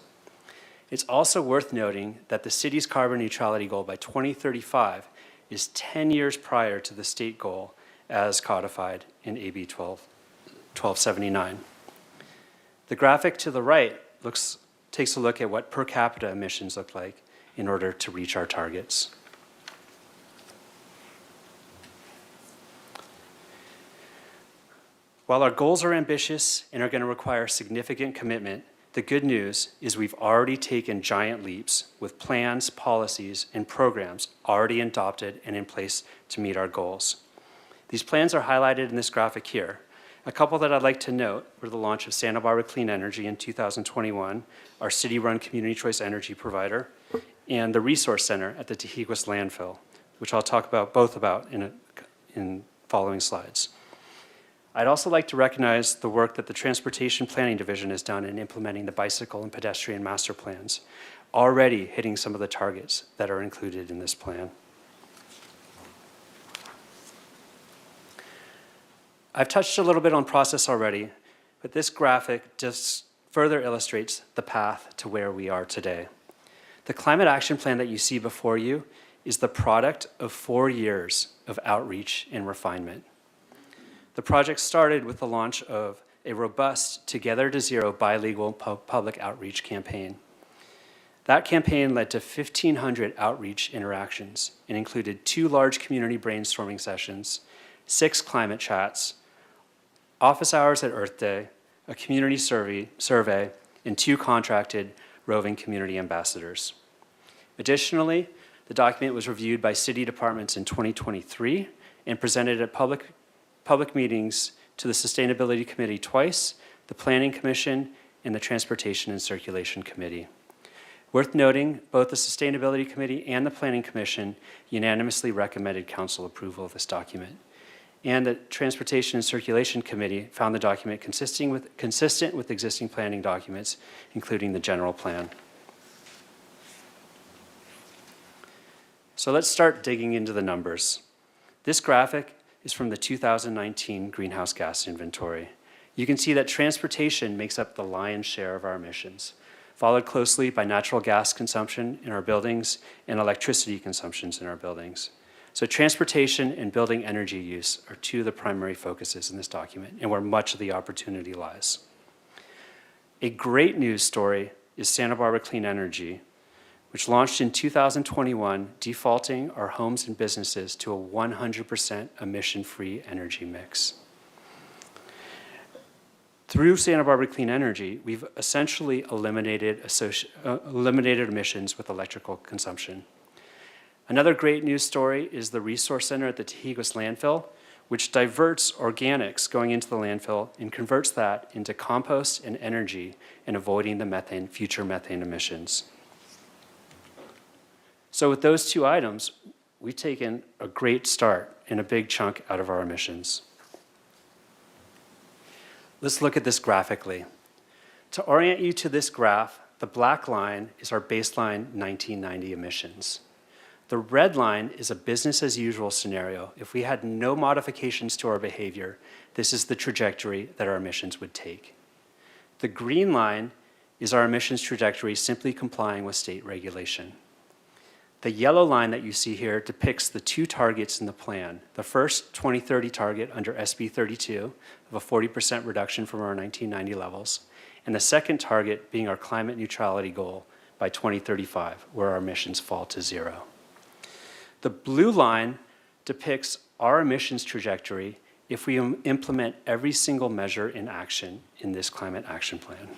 It's also worth noting that the city's carbon neutrality goal by 2035 is 10 years prior to the state goal as codified in AB 1279. The graphic to the right takes a look at what per capita emissions look like in order to reach our targets. While our goals are ambitious and are going to require significant commitment, the good news is we've already taken giant leaps with plans, policies, and programs already adopted and in place to meet our goals. These plans are highlighted in this graphic here. A couple that I'd like to note were the launch of Santa Barbara Clean Energy in 2021, our city-run community choice energy provider, and the Resource Center at the Tehiquas landfill, which I'll talk about both about in following slides. I'd also like to recognize the work that the Transportation Planning Division has done in implementing the bicycle and pedestrian master plans, already hitting some of the targets that are included in this plan. I've touched a little bit on process already, but this graphic just further illustrates the path to where we are today. The Climate Action Plan that you see before you is the product of 4 years of outreach and refinement. The project started with the launch of a robust Together to Zero bilingual public outreach campaign. That campaign led to 1,500 outreach interactions and included 2 large community brainstorming sessions, 6 climate chats, office hours at Earth Day, a community survey, and 2 contracted roving community ambassadors. Additionally, the document was reviewed by city departments in 2023 and presented at public meetings to the Sustainability Committee twice, the Planning Commission, and the Transportation and Circulation Committee. Worth noting, both the Sustainability Committee and the Planning Commission unanimously recommended council approval of this document. And the Transportation and Circulation Committee found the document consistent with existing planning documents, including the general plan. So let's start digging into the numbers. This graphic is from the 2019 greenhouse gas inventory. You can see that transportation makes up the lion's share of our emissions, followed closely by natural gas consumption in our buildings and electricity consumptions in our buildings. So transportation and building energy use are 2 of the primary focuses in this document and where much of the opportunity lies. A great news story is Santa Barbara Clean Energy, which launched in 2021, defaulting our homes and businesses to a 100% emission-free energy mix. Through Santa Barbara Clean Energy, we've essentially eliminated emissions with electrical consumption. Another great news story is the Resource Center at the Tehiquas landfill, which diverts organics going into the landfill and converts that into compost and energy and avoiding the future methane emissions. So with those 2 items, we've taken a great start and a big chunk out of our emissions. Let's look at this graphically. To orient you to this graph, the black line is our baseline 1990 emissions. The red line is a business as usual scenario. If we had no modifications to our behavior, this is the trajectory that our emissions would take. The green line is our emissions trajectory simply complying with state regulation. The yellow line that you see here depicts the 2 targets in the plan. The first 2030 target under SB 32 of a 40% reduction from our 1990 levels, and the second target being our climate neutrality goal by 2035, where our emissions fall to 0. The blue line depicts our emissions trajectory if we implement every single measure in action in this Climate Action Plan.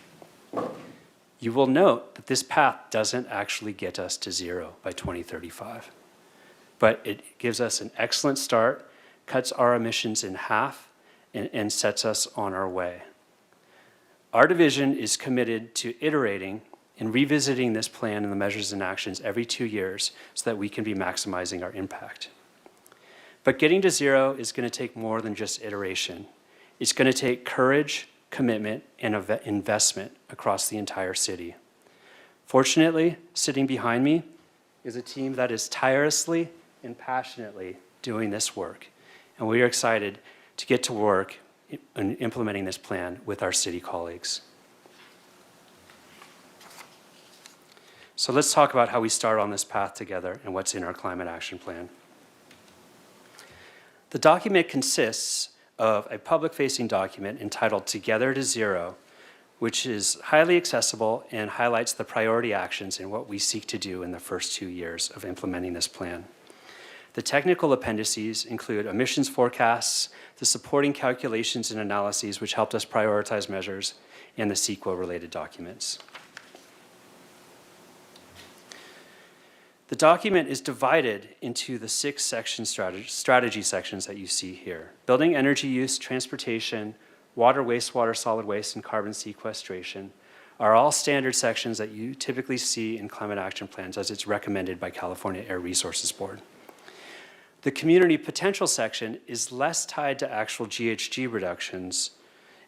You will note that this path doesn't actually get us to 0 by 2035. but it gives us an excellent start, cuts our emissions in half, and sets us on our way. Our division is committed to iterating and revisiting this plan and the measures and actions every 2 years so that we can be maximizing our impact. But getting to zero is going to take more than just iteration. It's going to take courage, commitment, and investment across the entire city. Fortunately, sitting behind me is a team that is tirelessly and passionately doing this work, and we are excited to get to work in implementing this plan with our city colleagues. So let's talk about how we start on this path together and what's in our climate action plan. The document consists of a public-facing document entitled Together to Zero, which is highly accessible and highlights the priority actions and what we seek to do in the first 2 years of implementing this plan. The technical appendices include emissions forecasts, the supporting calculations and analyses which helped us prioritize measures, and the CEQA-related documents. The document is divided into the 6 strategy sections that you see here. Building energy use, transportation, water, wastewater, solid waste, and carbon sequestration are all standard sections that you typically see in climate action plans as it's recommended by California Air Resources Board. The community potential section is less tied to actual GHG reductions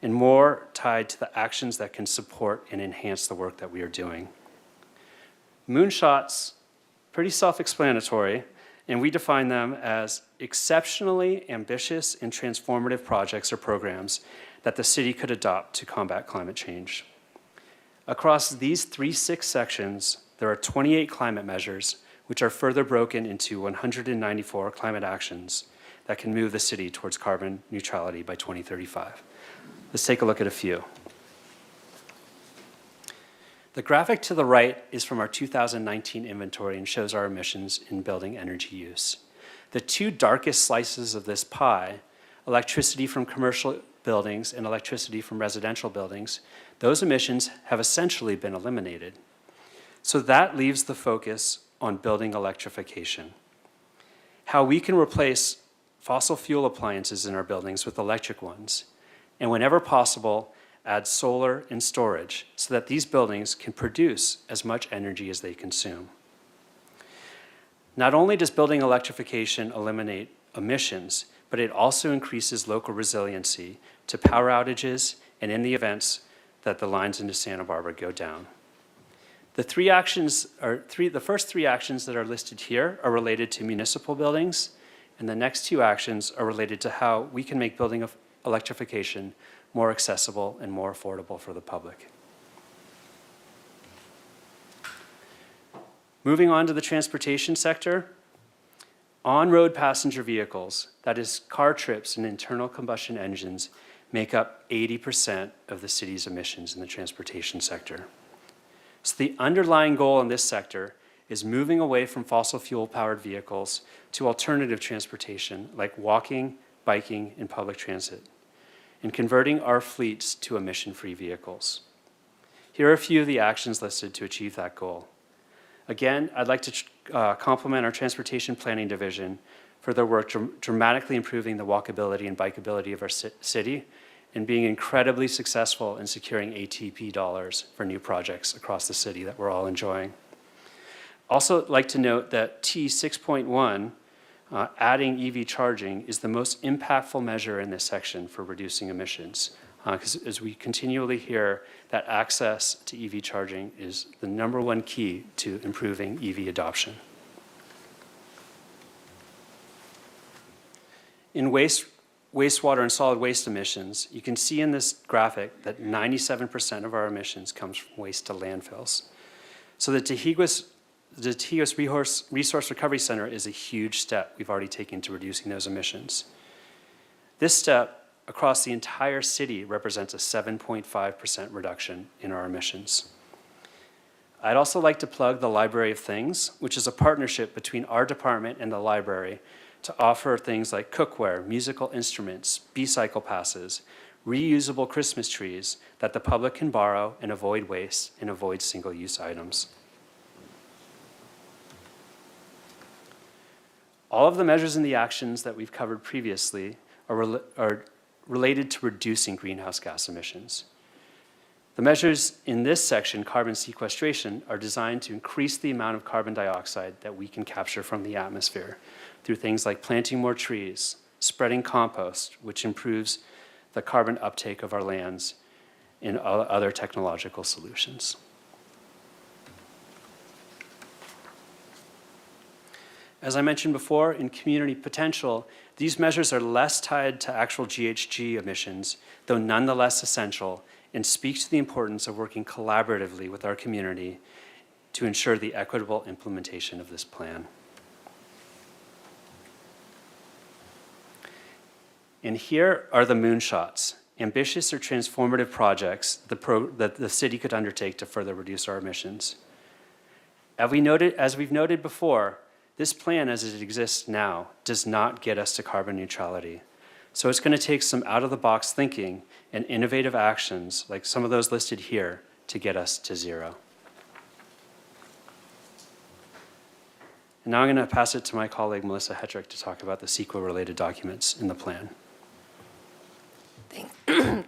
and more tied to the actions that can support and enhance the work that we are doing. Moonshots, pretty self-explanatory, and we define them as exceptionally ambitious and transformative projects or programs that the city could adopt to combat climate change. Across these 3 sections, there are 28 climate measures, which are further broken into 194 climate actions that can move the city towards carbon neutrality by 2035. Let's take a look at a few. The graphic to the right is from our 2019 inventory and shows our emissions in building energy use. The 2 darkest slices of this pie, electricity from commercial buildings and electricity from residential buildings, those emissions have essentially been eliminated. So that leaves the focus on building electrification. How we can replace fossil fuel appliances in our buildings with electric ones, and whenever possible, add solar and storage so that these buildings can produce as much energy as they consume. Not only does building electrification eliminate emissions, but it also increases local resiliency to power outages and in the events that the lines into Santa Barbara go down. The first 3 actions that are listed here are related to municipal buildings, and the next 2 actions are related to how we can make building electrification more accessible and more affordable for the public. Moving on to the transportation sector, on-road passenger vehicles, that is car trips and internal combustion engines, make up 80% of the city's emissions in the transportation sector. So the underlying goal in this sector is moving away from fossil fuel-powered vehicles to alternative transportation like walking, biking, and public transit, and converting our fleets to emission-free vehicles. Here are a few of the actions listed to achieve that goal. Again, I'd like to compliment our Transportation Planning Division for their work dramatically improving the walkability and bikeability of our city and being incredibly successful in securing ATP dollars for new projects across the city that we're all enjoying. Also, I'd like to note that T6.1, adding EV charging, is the most impactful measure in this section for reducing emissions. Because as we continually hear, that access to EV charging is the #1 key to improving EV adoption. In wastewater and solid waste emissions, you can see in this graphic that 97% of our emissions comes from waste to landfills. So the Tejas Resource Recovery Center is a huge step we've already taken to reducing those emissions. This step across the entire city represents a 7.5% reduction in our emissions. I'd also like to plug the Library of Things, which is a partnership between our department and the library to offer things like cookware, musical instruments, B-cycle passes, reusable Christmas trees that the public can borrow and avoid waste and avoid single-use items. All of the measures and the actions that we've covered previously are related to reducing greenhouse gas emissions. The measures in this section, carbon sequestration, are designed to increase the amount of carbon dioxide that we can capture from the atmosphere through things like planting more trees, spreading compost, which improves the carbon uptake of our lands, and other technological solutions. As I mentioned before, in community potential, these measures are less tied to actual GHG emissions, though nonetheless essential, and speak to the importance of working collaboratively with our community to ensure the equitable implementation of this plan. And here are the moonshots, ambitious or transformative projects that the city could undertake to further reduce our emissions. As we've noted before, this plan as it exists now does not get us to carbon neutrality. So it's going to take some out-of-the-box thinking and innovative actions, like some of those listed here, to get us to zero. And now I'm going to pass it to my colleague, Melissa Hetrick, to talk about the CEQA-related documents in the plan.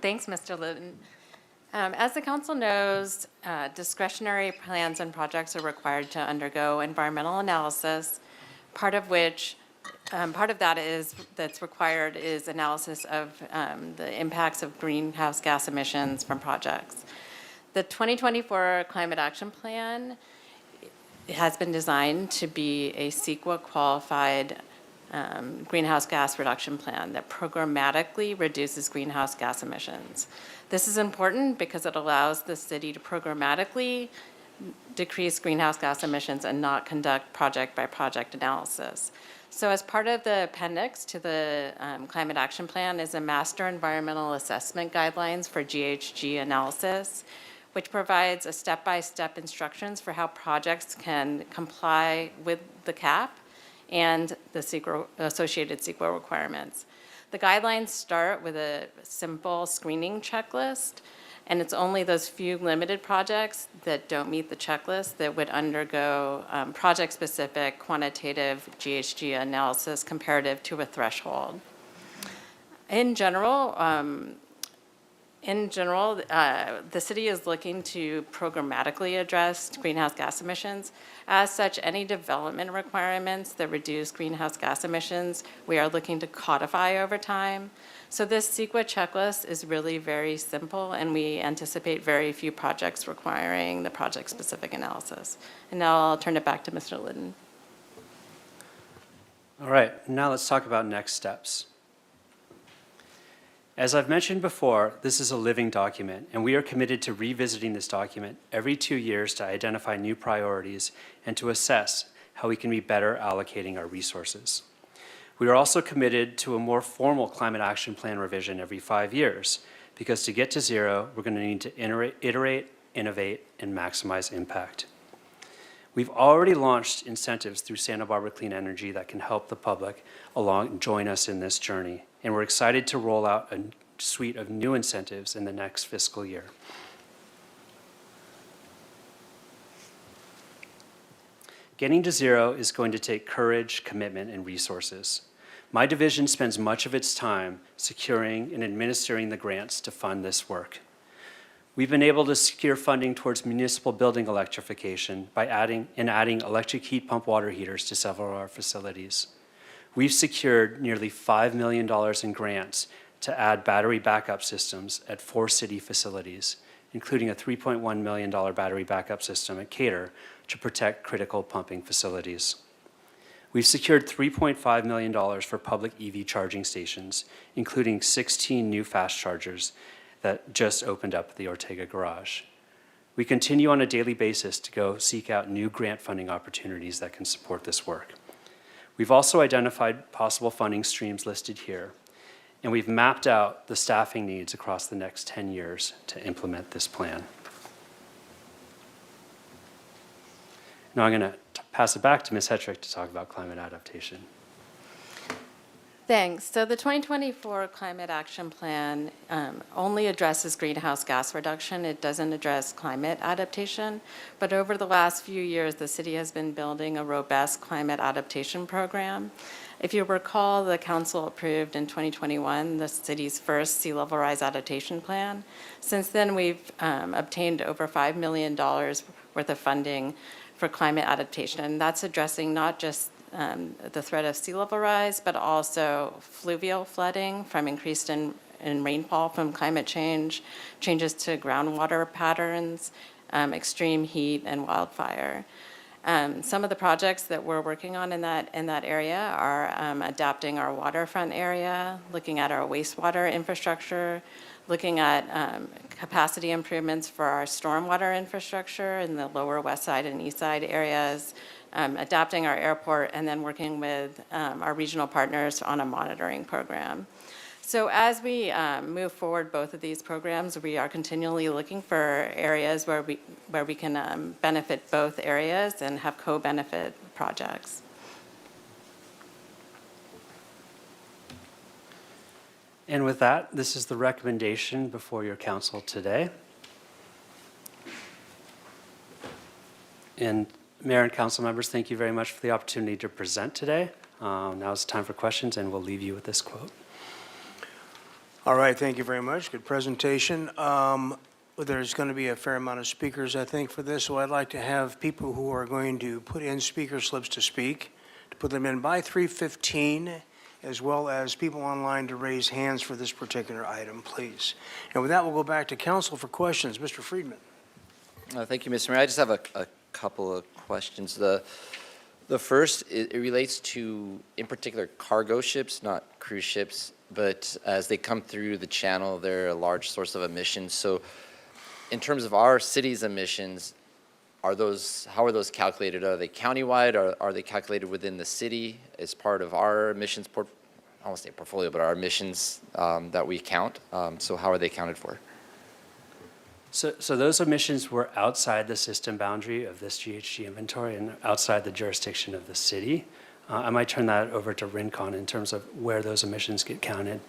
Thanks, Mr. Litton. As the council knows, discretionary plans and projects are required to undergo environmental analysis, part of that that's required is analysis of the impacts of greenhouse gas emissions from projects. The 2024 Climate Action Plan has been designed to be a CEQA-qualified greenhouse gas reduction plan that programmatically reduces greenhouse gas emissions. This is important because it allows the city to programmatically decrease greenhouse gas emissions and not conduct project-by-project analysis. So as part of the appendix to the Climate Action Plan is a master environmental assessment guidelines for GHG analysis, which provides a step-by-step instructions for how projects can comply with the CAP and the associated CEQA requirements. The guidelines start with a simple screening checklist, and it's only those few limited projects that don't meet the checklist that would undergo project-specific quantitative GHG analysis comparative to a threshold. In general, the city is looking to programmatically address greenhouse gas emissions. As such, any development requirements that reduce greenhouse gas emissions, we are looking to codify over time. So this CEQA checklist is really very simple, and we anticipate very few projects requiring the project-specific analysis. And now I'll turn it back to Mr. Litton. All right, now let's talk about next steps. As I've mentioned before, this is a living document, and we are committed to revisiting this document every 2 years to identify new priorities and to assess how we can be better allocating our resources. We are also committed to a more formal climate action plan revision every 5 years, because to get to zero, we're going to need to iterate, innovate, and maximize impact. We've already launched incentives through Santa Barbara Clean Energy that can help the public join us in this journey. And we're excited to roll out a suite of new incentives in the next fiscal year. Getting to zero is going to take courage, commitment, and resources. My division spends much of its time securing and administering the grants to fund this work. We've been able to secure funding towards municipal building electrification by adding electric heat pump water heaters to several of our facilities. We've secured nearly $5 million in grants to add battery backup systems at 4 city facilities, including a $3.1 million battery backup system at Cater to protect critical pumping facilities. We've secured $3.5 million for public EV charging stations, including 16 new fast chargers that just opened up at the Ortega Garage. We continue on a daily basis to go seek out new grant funding opportunities that can support this work. We've also identified possible funding streams listed here, and we've mapped out the staffing needs across the next 10 years to implement this plan. Now I'm going to pass it back to Ms. Hetrick to talk about climate adaptation. Thanks. So the 2024 Climate Action Plan only addresses greenhouse gas reduction. It doesn't address climate adaptation. But over the last few years, the city has been building a robust climate adaptation program. If you recall, the council approved in 2021 the city's first sea level rise adaptation plan. Since then, we've obtained over $5 million worth of funding for climate adaptation. And that's addressing not just the threat of sea level rise, but also fluvial flooding from increased in rainfall from climate change, changes to groundwater patterns, extreme heat, and wildfire. Some of the projects that we're working on in that area are adapting our waterfront area, looking at our wastewater infrastructure, looking at capacity improvements for our stormwater infrastructure in the lower west side and east side areas, adapting our airport, and then working with our regional partners on a monitoring program. So as we move forward both of these programs, we are continually looking for areas where we can benefit both areas and have co-benefit projects. And with that, this is the recommendation before your council today. And Mayor and council members, thank you very much for the opportunity to present today. Now it's time for questions, and we'll leave you with this quote. All right, thank you very much. Good presentation. There's going to be a fair amount of speakers, I think, for this, so I'd like to have people who are going to put in speaker slips to speak, to put them in by 3:15, as well as people online to raise hands for this particular item, please. And with that, we'll go back to council for questions. Mr. Friedman. Thank you, Mr. Mayor. I just have a couple of questions. The first, it relates to, in particular, cargo ships, not cruise ships, but as they come through the channel, they're a large source of emissions. So in terms of our city's emissions, how are those calculated? Are they countywide, or are they calculated within the city as part of our emissions, I don't want to say portfolio, but our emissions that we count? So how are they accounted for? So those emissions were outside the system boundary of this GHG inventory and outside the jurisdiction of the city. I might turn that over to Rincon in terms of where those emissions get counted.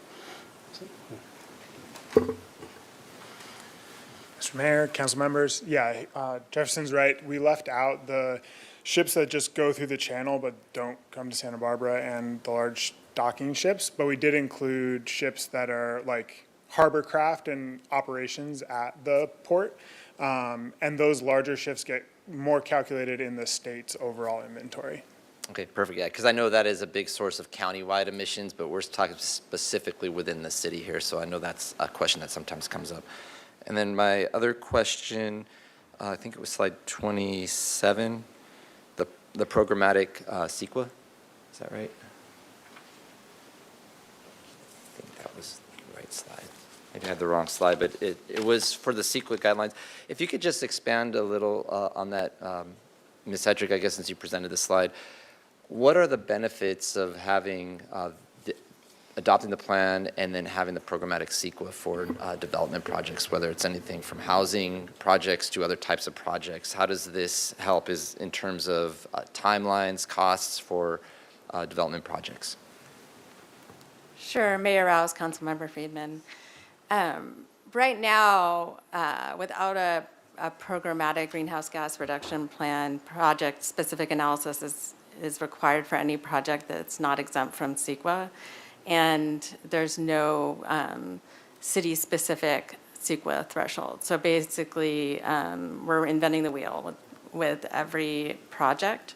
Mr. Mayor, council members, yeah, Jefferson's right. We left out the ships that just go through the channel but don't come to Santa Barbara and the large docking ships, but we did include ships that are like harbor craft and operations at the port. And those larger ships get more calculated in the state's overall inventory. Okay, perfect. Yeah, because I know that is a big source of countywide emissions, but we're talking specifically within the city here, so I know that's a question that sometimes comes up. And then my other question, I think it was slide 27, the programmatic CEQA. Is that right? I think that was the right slide. Maybe I had the wrong slide, but it was for the CEQA guidelines. If you could just expand a little on that, Ms. Hedrick, I guess since you presented the slide, what are the benefits of having adopting the plan and then having the programmatic CEQA for development projects, whether it's anything from housing projects to other types of projects? How does this help in terms of timelines, costs for development projects? Sure, Mayor Rouse, Councilmember Friedman. Right now, without a programmatic greenhouse gas reduction plan, project-specific analysis is required for any project that's not exempt from CEQA, and there's no city-specific CEQA threshold. So basically, we're inventing the wheel with every project.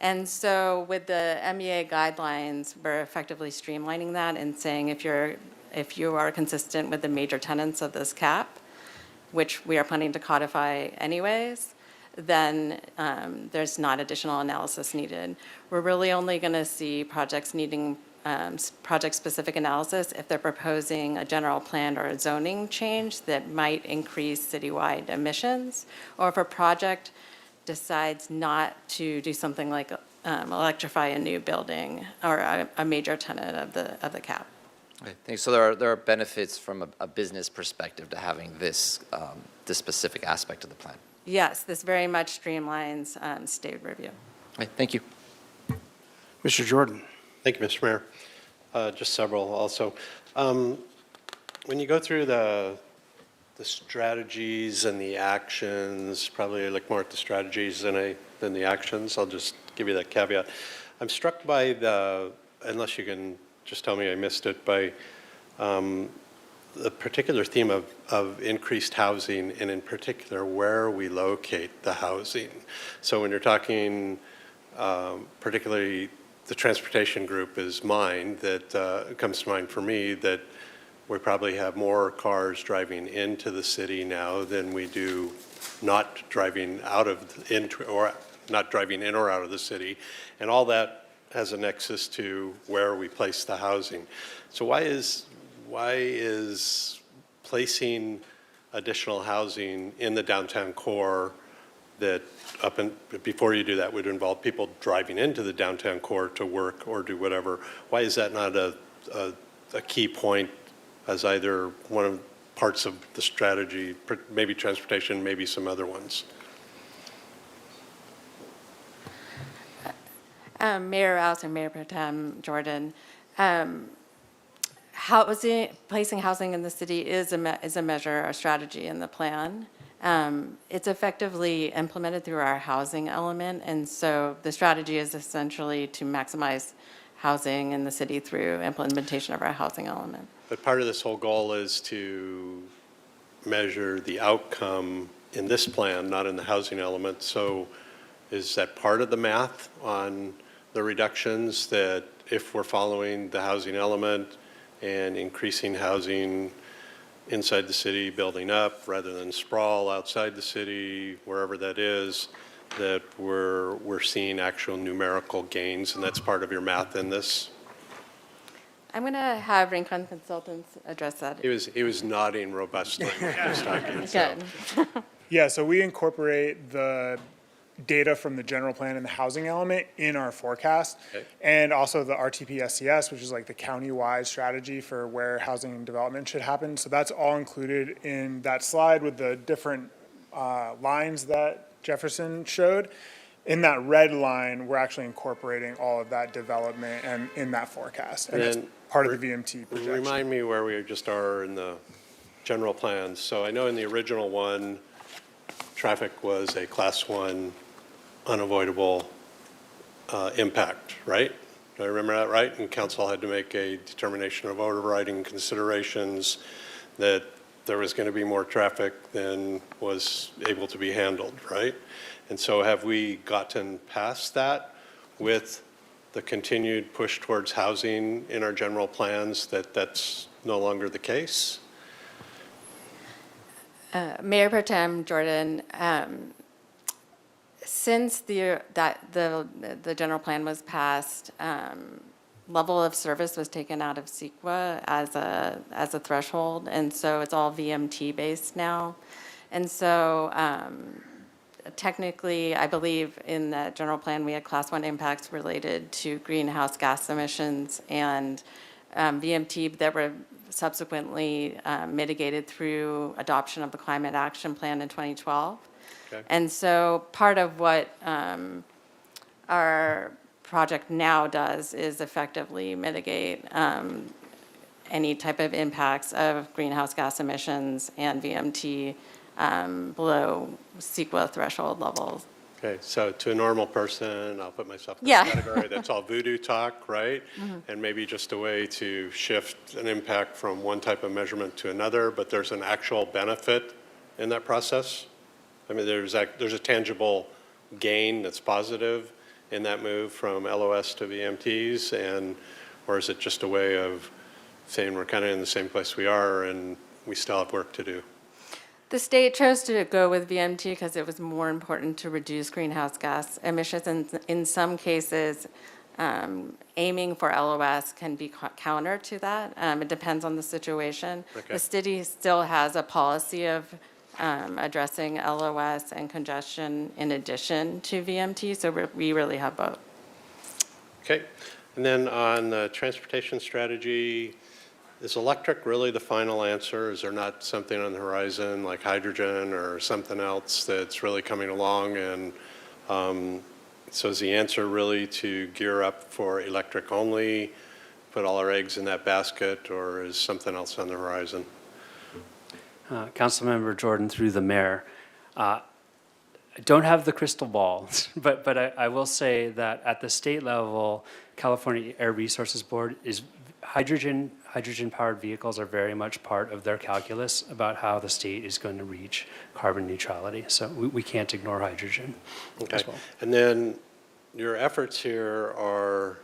And so with the MEA guidelines, we're effectively streamlining that and saying if you are consistent with the major tenets of this cap, which we are planning to codify anyways, then there's not additional analysis needed. We're really only going to see projects needing project-specific analysis if they're proposing a general plan or a zoning change that might increase citywide emissions, or if a project decides not to do something like electrify a new building or a major tenet of the cap. Okay, thanks. So there are benefits from a business perspective to having this specific aspect of the plan. Yes, this very much streamlines state review. Okay, thank you. Mr. Jordan. Thank you, Mr. Mayor. Just several also. When you go through the strategies and the actions, probably I look more at the strategies than the actions. I'll just give you that caveat. I'm struck by unless you can just tell me I missed it, by the particular theme of increased housing, and in particular where we locate the housing. So when you're talking, particularly the transportation group is mine, that comes to mind for me, that we probably have more cars driving into the city now than we do not driving not driving in or out of the city, and all that has a nexus to where we place the housing. So why is placing additional housing in the downtown core that before you do that would involve people driving into the downtown core to work or do whatever? Why is that not a key point as either one of parts of the strategy, maybe transportation, maybe some other ones? Mayor Rouse and Mayor Pro Tem Jordan, placing housing in the city is a measure, a strategy in the plan. It's effectively implemented through our housing element, and so the strategy is essentially to maximize housing in the city through implementation of our housing element. But part of this whole goal is to measure the outcome in this plan, not in the housing element. So is that part of the math on the reductions, that if we're following the housing element and increasing housing inside the city, building up rather than sprawl outside the city, wherever that is, that we're seeing actual numerical gains, and that's part of your math in this? I'm going to have Rincon Consultants address that. He was nodding robustly when he was talking. So. Good. Yeah, so we incorporate the data from the general plan and the housing element in our forecast, and also the RTP-SCS, which is like the county-wide strategy for where housing and development should happen. So that's all included in that slide with the different lines that Jefferson showed. In that red line, we're actually incorporating all of that development and in that forecast, and it's part of the VMT projection. Remind me where we just are in the general plans. So I know in the original one, traffic was a class 1 unavoidable impact, right? Do I remember that right? And council had to make a determination of overriding considerations that there was going to be more traffic than was able to be handled, right? And so have we gotten past that with the continued push towards housing in our general plans, that that's no longer the case? Mayor Pro Tem Jordan, since the general plan was passed, level of service was taken out of CEQA as a threshold, and so it's all VMT based now. And so technically, I believe in the general plan we had class 1 impacts related to greenhouse gas emissions and VMT that were subsequently mitigated through adoption of the Climate Action Plan in 2012. Okay. And so part of what our project now does is effectively mitigate any type of impacts of greenhouse gas emissions and VMT below CEQA threshold levels. Okay, so to a normal person, I'll put myself in Yeah. the category, that's all voodoo talk, right? Mm-hmm. And maybe just a way to shift an impact from one type of measurement to another, but there's an actual benefit in that process? I mean, there's a tangible gain that's positive in that move from LOS to VMTs, or is it just a way of saying we're kind of in the same place we are and we still have work to do? The state chose to go with VMT because it was more important to reduce greenhouse gas emissions. And in some cases, aiming for LOS can be counter to that. It depends on the situation. Okay. The city still has a policy of addressing LOS and congestion in addition to VMT, so we really have both. Okay, and then on the transportation strategy, is electric really the final answer? Is there not something on the horizon like hydrogen or something else that's really coming along? And so is the answer really to gear up for electric only put all our eggs in that basket, or is something else on the horizon? Councilmember Jordan, through the mayor, I don't have the crystal ball, but I will say that at the state level, California Air Resources Board is hydrogen-powered vehicles are very much part of their calculus about how the state is going to reach carbon neutrality. So we can't ignore hydrogen as well. And then your efforts here are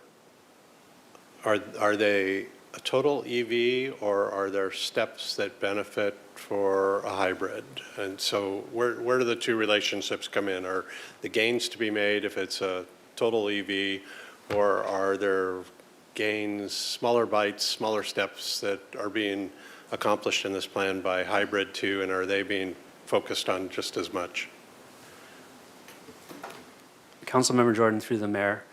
they a total EV, or are there steps that benefit for a hybrid? And so where do the two relationships come in? Are the gains to be made if it's a total EV, or are there gains, smaller bites, smaller steps that are being accomplished in this plan by hybrid too, and are they being focused on just as much? Councilmember Jordan, through the mayor,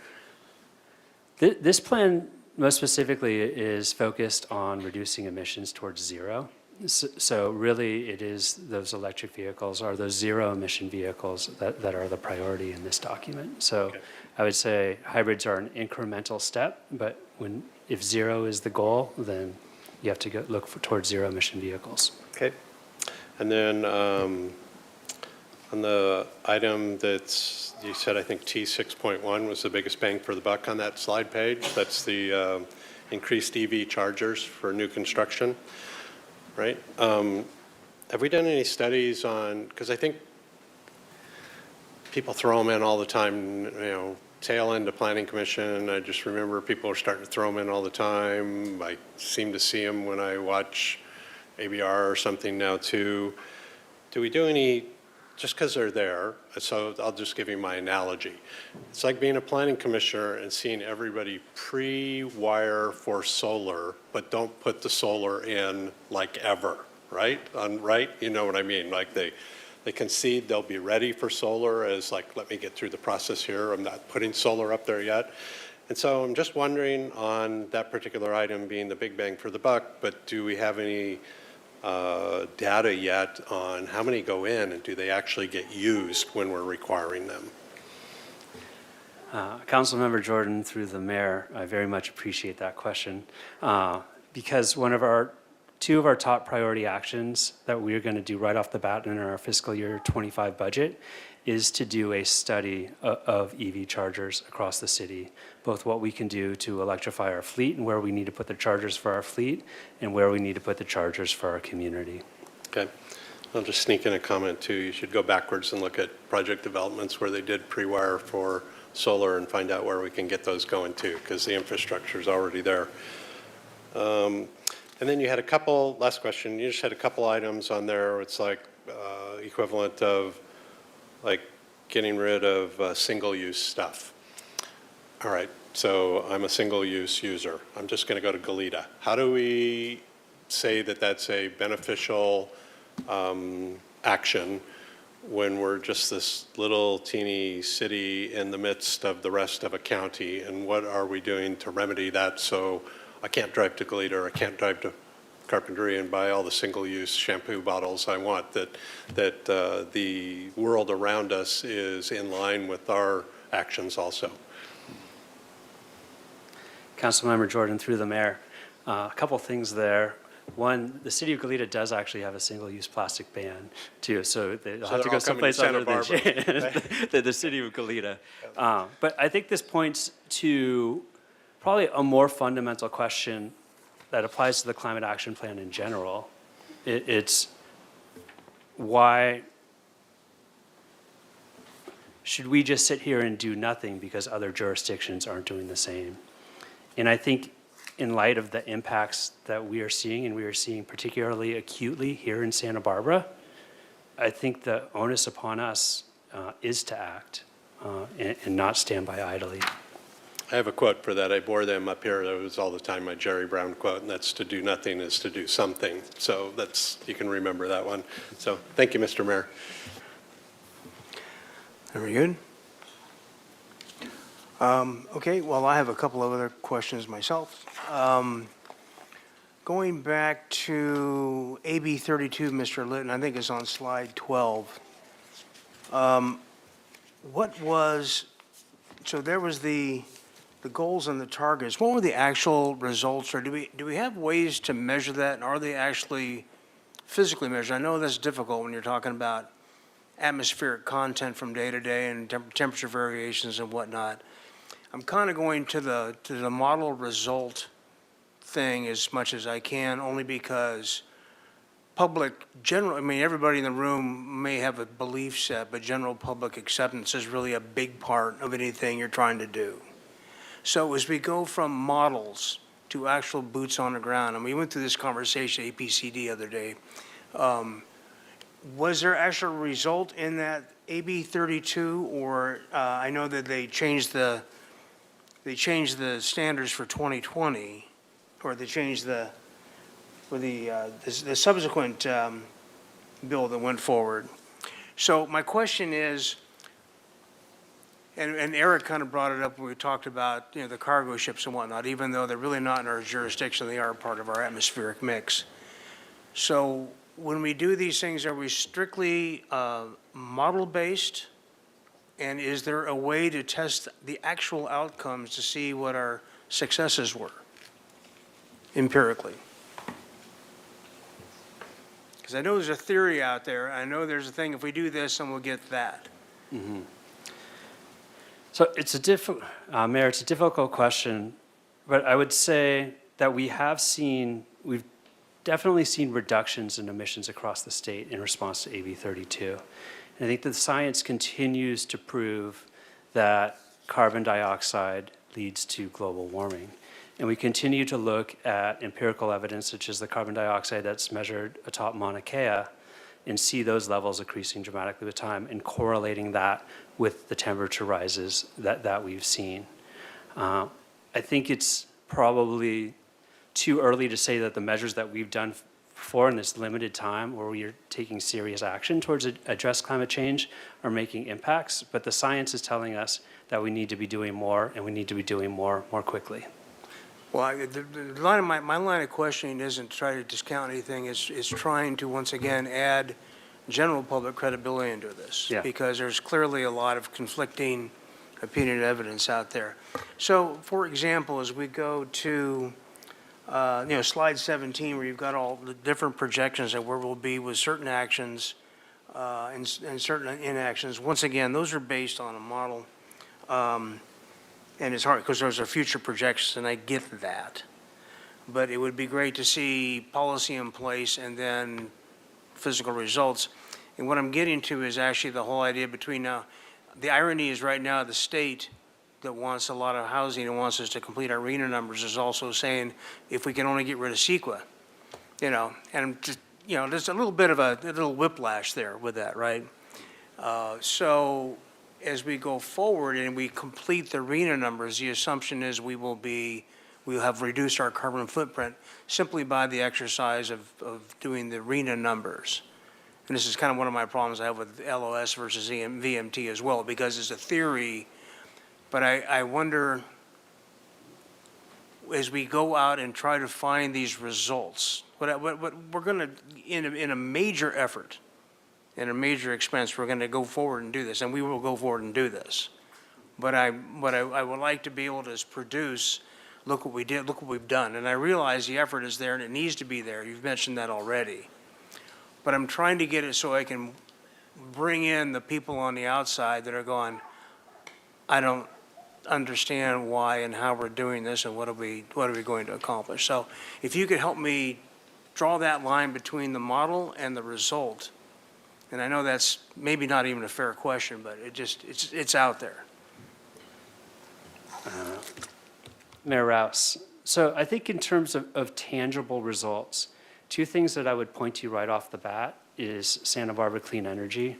this plan most specifically is focused on reducing emissions towards zero. So really it is those electric vehicles or those zero emission vehicles that are the priority in this document. So I would say hybrids are an incremental step, but if zero is the goal, then you have to look towards zero emission vehicles. Okay. And then on the item that's, you said I think T6.1 was the biggest bang for the buck on that slide page. That's the increased EV chargers for new construction, right? Have we done any studies on, because I think people throw them in all the time, tail end of Planning Commission. I just remember people are starting to throw them in all the time. I seem to see them when I watch ABR or something now too. Do we do any, just because they're there, so I'll just give you my analogy. It's like being a planning commissioner and seeing everybody pre-wire for solar, but don't put the solar in like ever, right? Right? You know what I mean? Like they concede they'll be ready for solar as like, let me get through the process here. I'm not putting solar up there yet. And so I'm just wondering on that particular item being the big bang for the buck, but do we have any data yet on how many go in and do they actually get used when we're requiring them? Councilmember Jordan, through the mayor, I very much appreciate that question because two of our top priority actions that we're going to do right off the bat in our fiscal year 25 budget is to do a study of EV chargers across the city, both what we can do to electrify our fleet and where we need to put the chargers for our fleet and where we need to put the chargers for our community. Okay. I'll just sneak in a comment too. You should go backwards and look at project developments where they did pre-wire for solar and find out where we can get those going too, because the infrastructure is already there. And then you had a couple, last question, you just had a couple items on there. It's like equivalent of like getting rid of single-use stuff. All right, so I'm a single-use user. I'm just going to go to Goleta. How do we say that that's a beneficial action when we're just this little teeny city in the midst of the rest of a county? And what are we doing to remedy that so I can't drive to Goleta or I can't drive to Carpinteria and buy all the single-use shampoo bottles I want, that the world around us is in line with our actions also? Councilmember Jordan, through the mayor, a couple things there. One, the city of Goleta does actually have a single-use plastic ban too, so they'll have to go someplace other than the city of Goleta. But I think this points to probably a more fundamental question that applies to the climate action plan in general. It's why should we just sit here and do nothing because other jurisdictions aren't doing the same? And I think in light of the impacts that we are seeing, and we are seeing particularly acutely here in Santa Barbara, I think the onus upon us is to act and not stand by idly. I have a quote for that. I bore them up here. That was all the time my Jerry Brown quote, and that's to do nothing is to do something. So that's, you can remember that one. So thank you, Mr. Mayor. Very good. Okay, well, I have a couple of other questions myself. Going back to AB 32, Mr. Litton, I think it's on slide 12. So there was the the goals and the targets, what were the actual results, or do we have ways to measure that, and are they actually physically measured? I know that's difficult when you're talking about atmospheric content from day to day and temperature variations and whatnot. I'm kind of going to the model result thing as much as I can, only because everybody in the room may have a belief set, but general public acceptance is really a big part of anything you're trying to do. So as we go from models to actual boots on the ground, and we went through this conversation at APCD the other day, was there actual result in that AB 32, or I know that they changed the standards for 2020, or they changed the subsequent bill that went forward. So my question is, and Eric kind of brought it up when we talked about, the cargo ships and whatnot, even though they're really not in our jurisdiction, they are part of our atmospheric mix. So when we do these things, are we strictly model-based? And is there a way to test the actual outcomes to see what our successes were empirically? Because I know there's a theory out there. I know there's a thing, if we do this, then we'll get that. Mm-hmm. So it's Mayor, it's a difficult question, but I would say that we've definitely seen reductions in emissions across the state in response to AB 32. And I think that the science continues to prove that carbon dioxide leads to global warming. And we continue to look at empirical evidence, such as the carbon dioxide that's measured atop Mauna Kea, and see those levels increasing dramatically with time and correlating that with the temperature rises that we've seen. I think it's probably too early to say that the measures that we've done for in this limited time where we are taking serious action towards address climate change are making impacts, but the science is telling us that we need to be doing more, and we need to be doing more quickly. Well, my line of questioning isn't to try to discount anything. It's trying to, once again, add general public credibility into this. Yeah. Because there's clearly a lot of conflicting opinion and evidence out there. So, for example, as we go to slide 17, where you've got all the different projections of where we'll be with certain actions and certain inactions. Once again, those are based on a model. And it's hard because those are future projections, and I get that. But it would be great to see policy in place and then physical results. And what I'm getting to is actually the whole idea between now. The irony is right now the state that wants a lot of housing and wants us to complete our RENA numbers is also saying if we can only get rid of CEQA, and just, there's a little bit of a little whiplash there with that, right? So as we go forward and we complete the RENA numbers, the assumption is we'll have reduced our carbon footprint simply by the exercise of doing the RENA numbers. And this is kind of one of my problems I have with LOS versus VMT as well, because it's a theory, but I wonder, as we go out and try to find these results, what we're going to, in a major effort, in a major expense, we're going to go forward and do this, and we will go forward and do this. But I would like to be able to produce, look what we did, look what we've done. And I realize the effort is there and it needs to be there. You've mentioned that already. But I'm trying to get it so I can bring in the people on the outside that are going, I don't understand why and how we're doing this and what are we going to accomplish. So if you could help me draw that line between the model and the result. And I know that's maybe not even a fair question, but it's out there. Mayor Rouse, so I think in terms of tangible results, two things that I would point to right off the bat is Santa Barbara Clean Energy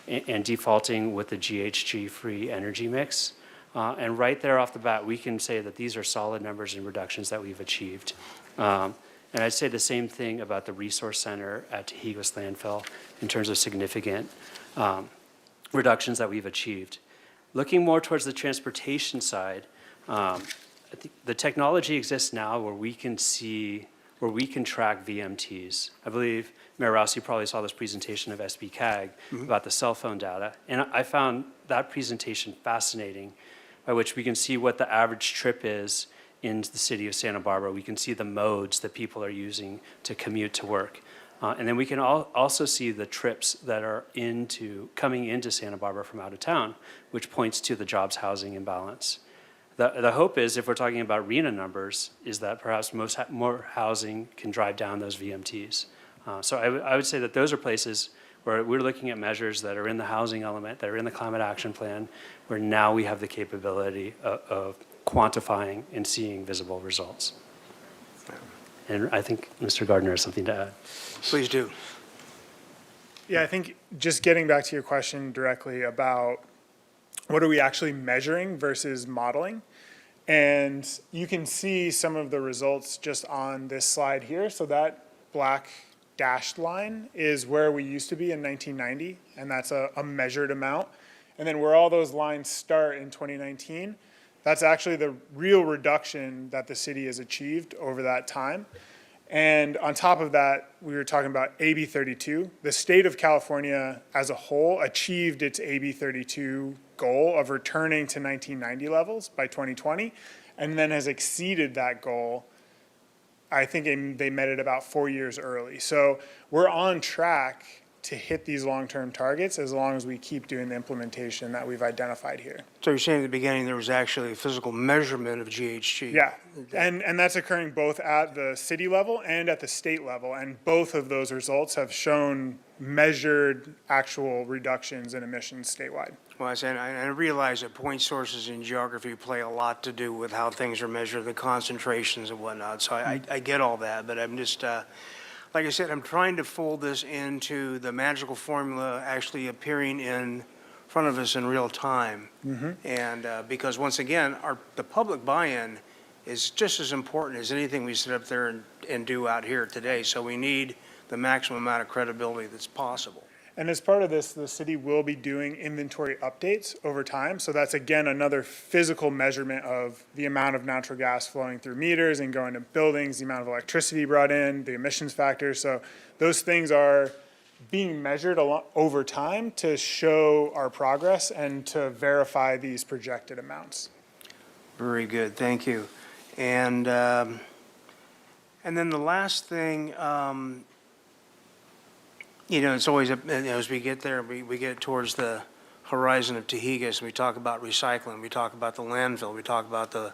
and defaulting with the GHG-free energy mix. And right there off the bat, we can say that these are solid numbers and reductions that we've achieved. And I'd say the same thing about the resource center at Tahigas landfill in terms of significant reductions that we've achieved. Looking more towards the transportation side, I think the technology exists now where we can track VMTs. I believe, Mayor Rouse, you probably saw this presentation of SBCAG about the cell phone data. And I found that presentation fascinating by which we can see what the average trip is in the city of Santa Barbara. We can see the modes that people are using to commute to work. And then we can also see the trips that are coming into Santa Barbara from out of town, which points to the jobs housing imbalance. The hope is, if we're talking about RENA numbers, is that perhaps more housing can drive down those VMTs. So I would say that those are places where we're looking at measures that are in the housing element, that are in the climate action plan, where now we have the capability of quantifying and seeing visible results. And I think Mr. Gardner has something to add. Please do. Yeah, I think just getting back to your question directly about what are we actually measuring versus modeling? And you can see some of the results just on this slide here. So that black dashed line is where we used to be in 1990, and that's a measured amount. And then where all those lines start in 2019, that's actually the real reduction that the city has achieved over that time. And on top of that, we were talking about AB 32. The state of California as a whole achieved its AB 32 goal of returning to 1990 levels by 2020, and then has exceeded that goal. I think they met it about 4 years early. So we're on track to hit these long-term targets as long as we keep doing the implementation that we've identified here. So you're saying at the beginning there was actually a physical measurement of GHG? Yeah, and that's occurring both at the city level and at the state level, and both of those results have shown measured actual reductions in emissions statewide. Well, I realize that point sources in geography play a lot to do with how things are measured, the concentrations and whatnot, so I get all that, but I'm just, like I said, I'm trying to fold this into the magical formula actually appearing in front of us in real time. And because once again, the public buy-in is just as important as anything we sit up there and do out here today. So we need the maximum amount of credibility that's possible. And as part of this, the city will be doing inventory updates over time. So that's, again, another physical measurement of the amount of natural gas flowing through meters and going to buildings, the amount of electricity brought in, the emissions factors. So those things are being measured over time to show our progress and to verify these projected amounts. Very good, thank you. And then the last thing, it's always, as we get there, we get towards the horizon of Tahigas, and we talk about recycling, we talk about the landfill, we talk about the,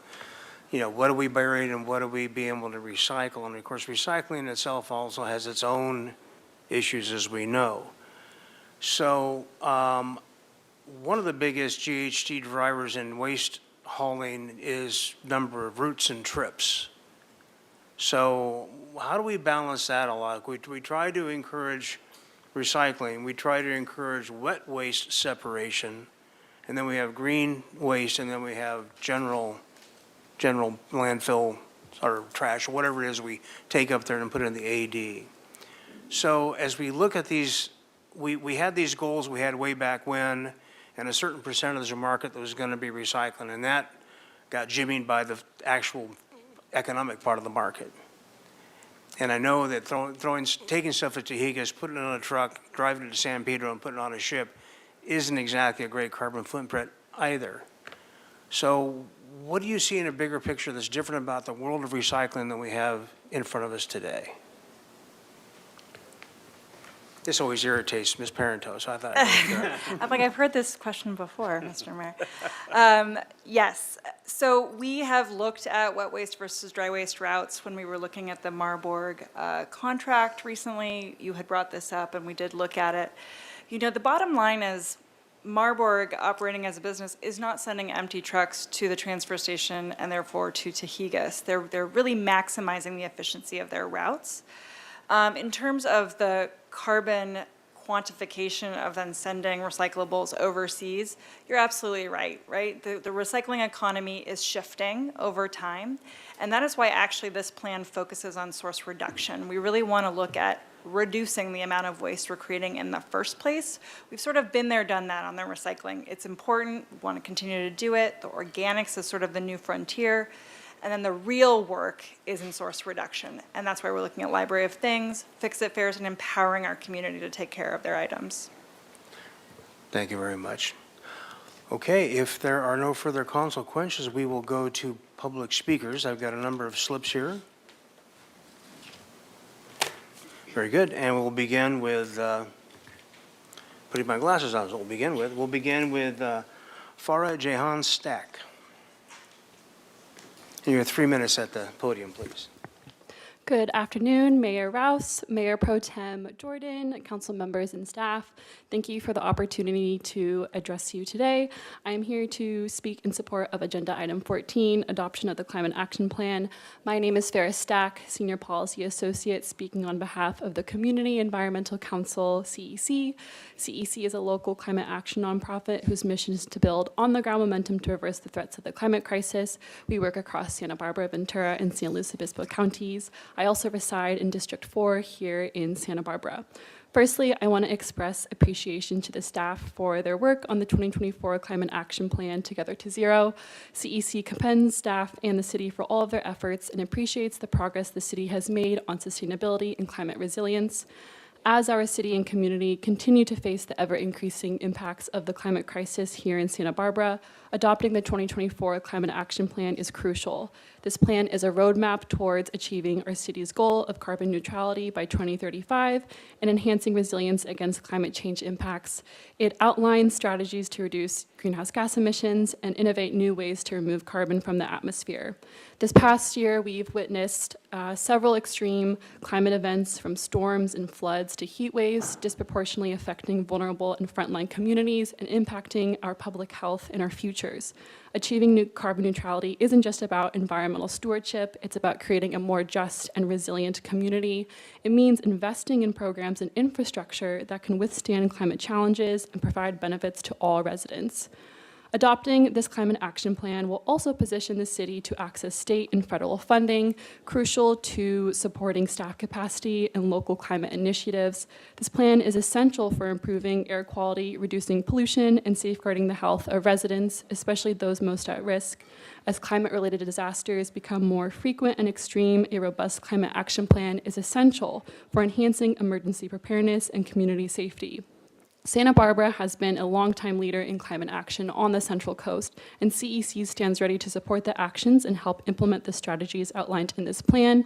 what do we bury and what do we be able to recycle? And of course, recycling itself also has its own issues, as we know. So one of the biggest GHG drivers in waste hauling is number of routes and trips. So how do we balance that a lot? We try to encourage recycling, we try to encourage wet waste separation, and then we have green waste, and then we have general landfill or trash, or whatever it is we take up there and put in the AD. So as we look at these, we had these goals we had way back when, and a certain percentage of the market that was going to be recycling, and that got jimmied by the actual economic part of the market. And I know that taking stuff to Tahigas, putting it on a truck, driving it to San Pedro and putting it on a ship isn't exactly a great carbon footprint either. So what do you see in a bigger picture that's different about the world of recycling that we have in front of us today? This always irritates Ms. Parento, so I thought I'm like, I've heard this question before, Mr. Mayor. Yes, so we have looked at wet waste versus dry waste routes when we were looking at the Marburg contract recently. You had brought this up, and we did look at it. The bottom line is Marburg, operating as a business, is not sending empty trucks to the transfer station and therefore to Tahigas. They're really maximizing the efficiency of their routes. In terms of the carbon quantification of then sending recyclables overseas, you're absolutely right? The recycling economy is shifting over time, and that is why actually this plan focuses on source reduction. We really want to look at reducing the amount of waste we're creating in the first place. We've sort of been there, done that on the recycling. It's important, we want to continue to do it. The organics is sort of the new frontier. And then the real work is in source reduction. And that's why we're looking at Library of Things, Fix-It fairs, and empowering our community to take care of their items. Thank you very much. Okay, if there are no further council questions, we will go to public speakers. I've got a number of slips here. Very good, and we'll begin with, putting my glasses on, is what we'll begin with. We'll begin with Farah Jehan Stack. And you have 3 minutes at the podium, please. Good afternoon, Mayor Rouse, Mayor Pro Tem Jordan, council members and staff. Thank you for the opportunity to address you today. I am here to speak in support of Agenda Item 14, Adoption of the Climate Action Plan. My name is Farah Stack, Senior Policy Associate, speaking on behalf of the Community Environmental Council, CEC. CEC is a local climate action nonprofit whose mission is to build on-the-ground momentum to reverse the threats of the climate crisis. We work across Santa Barbara, Ventura, and San Luis Obispo counties. I also reside in District 4 here in Santa Barbara. Firstly, I want to express appreciation to the staff for their work on the 2024 Climate Action Plan, Together to Zero. CEC commends staff and the city for all of their efforts and appreciates the progress the city has made on sustainability and climate resilience. As our city and community continue to face the ever-increasing impacts of the climate crisis here in Santa Barbara, adopting the 2024 Climate Action Plan is crucial. This plan is a roadmap towards achieving our city's goal of carbon neutrality by 2035 and enhancing resilience against climate change impacts. It outlines strategies to reduce greenhouse gas emissions and innovate new ways to remove carbon from the atmosphere. This past year, we've witnessed several extreme climate events, from storms and floods to heat waves, disproportionately affecting vulnerable and frontline communities and impacting our public health and our futures. Achieving new carbon neutrality isn't just about environmental stewardship, it's about creating a more just and resilient community. It means investing in programs and infrastructure that can withstand climate challenges and provide benefits to all residents. Adopting this climate action plan will also position the city to access state and federal funding, crucial to supporting staff capacity and local climate initiatives. This plan is essential for improving air quality, reducing pollution, and safeguarding the health of residents, especially those most at risk. As climate-related disasters become more frequent and extreme, a robust climate action plan is essential for enhancing emergency preparedness and community safety. Santa Barbara has been a longtime leader in climate action on the Central Coast, and CEC stands ready to support the actions and help implement the strategies outlined in this plan.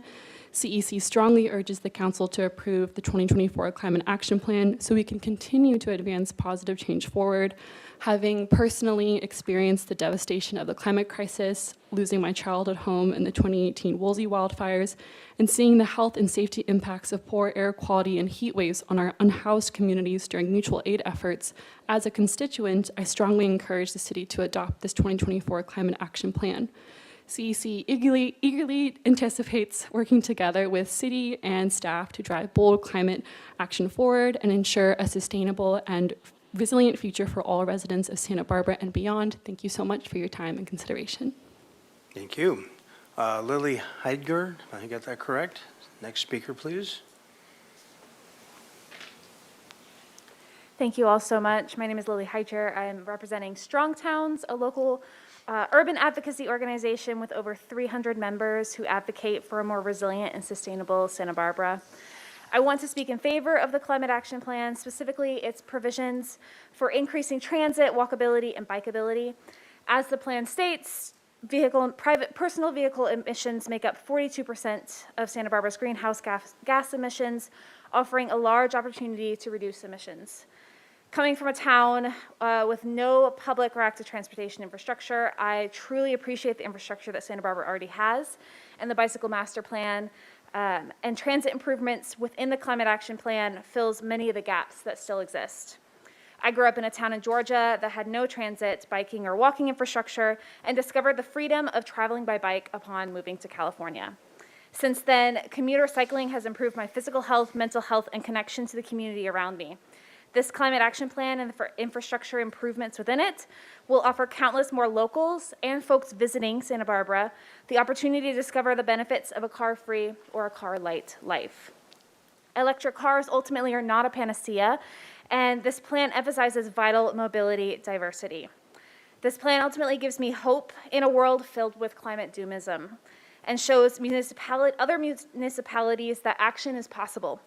CEC strongly urges the Council to approve the 2024 Climate Action Plan so we can continue to advance positive change forward. Having personally experienced the devastation of the climate crisis, losing my childhood home in the 2018 Woolsey wildfires, and seeing the health and safety impacts of poor air quality and heat waves on our unhoused communities during mutual aid efforts, as a constituent, I strongly encourage the city to adopt this 2024 Climate Action Plan. CEC eagerly anticipates working together with city and staff to drive bold climate action forward and ensure a sustainable and resilient future for all residents of Santa Barbara and beyond. Thank you so much for your time and consideration. Thank you. Lily Heidger, if I got that correct. Next speaker, please. Thank you all so much. My name is Lily Heitcher. I'm representing Strong Towns, a local urban advocacy organization with over 300 members who advocate for a more resilient and sustainable Santa Barbara. I want to speak in favor of the Climate Action Plan, specifically its provisions for increasing transit, walkability, and bikeability. As the plan states, private personal vehicle emissions make up 42% of Santa Barbara's greenhouse gas emissions, offering a large opportunity to reduce emissions. Coming from a town with no public or active transportation infrastructure, I truly appreciate the infrastructure that Santa Barbara already has, and the Bicycle Master Plan and transit improvements within the Climate Action Plan fills many of the gaps that still exist. I grew up in a town in Georgia that had no transit, biking, or walking infrastructure, and discovered the freedom of traveling by bike upon moving to California. Since then, commuter cycling has improved my physical health, mental health, and connection to the community around me. This Climate Action Plan and the infrastructure improvements within it will offer countless more locals and folks visiting Santa Barbara the opportunity to discover the benefits of a car-free or a car-light life. Electric cars ultimately are not a panacea, and this plan emphasizes vital mobility diversity. This plan ultimately gives me hope in a world filled with climate doomism and shows other municipalities that action is possible.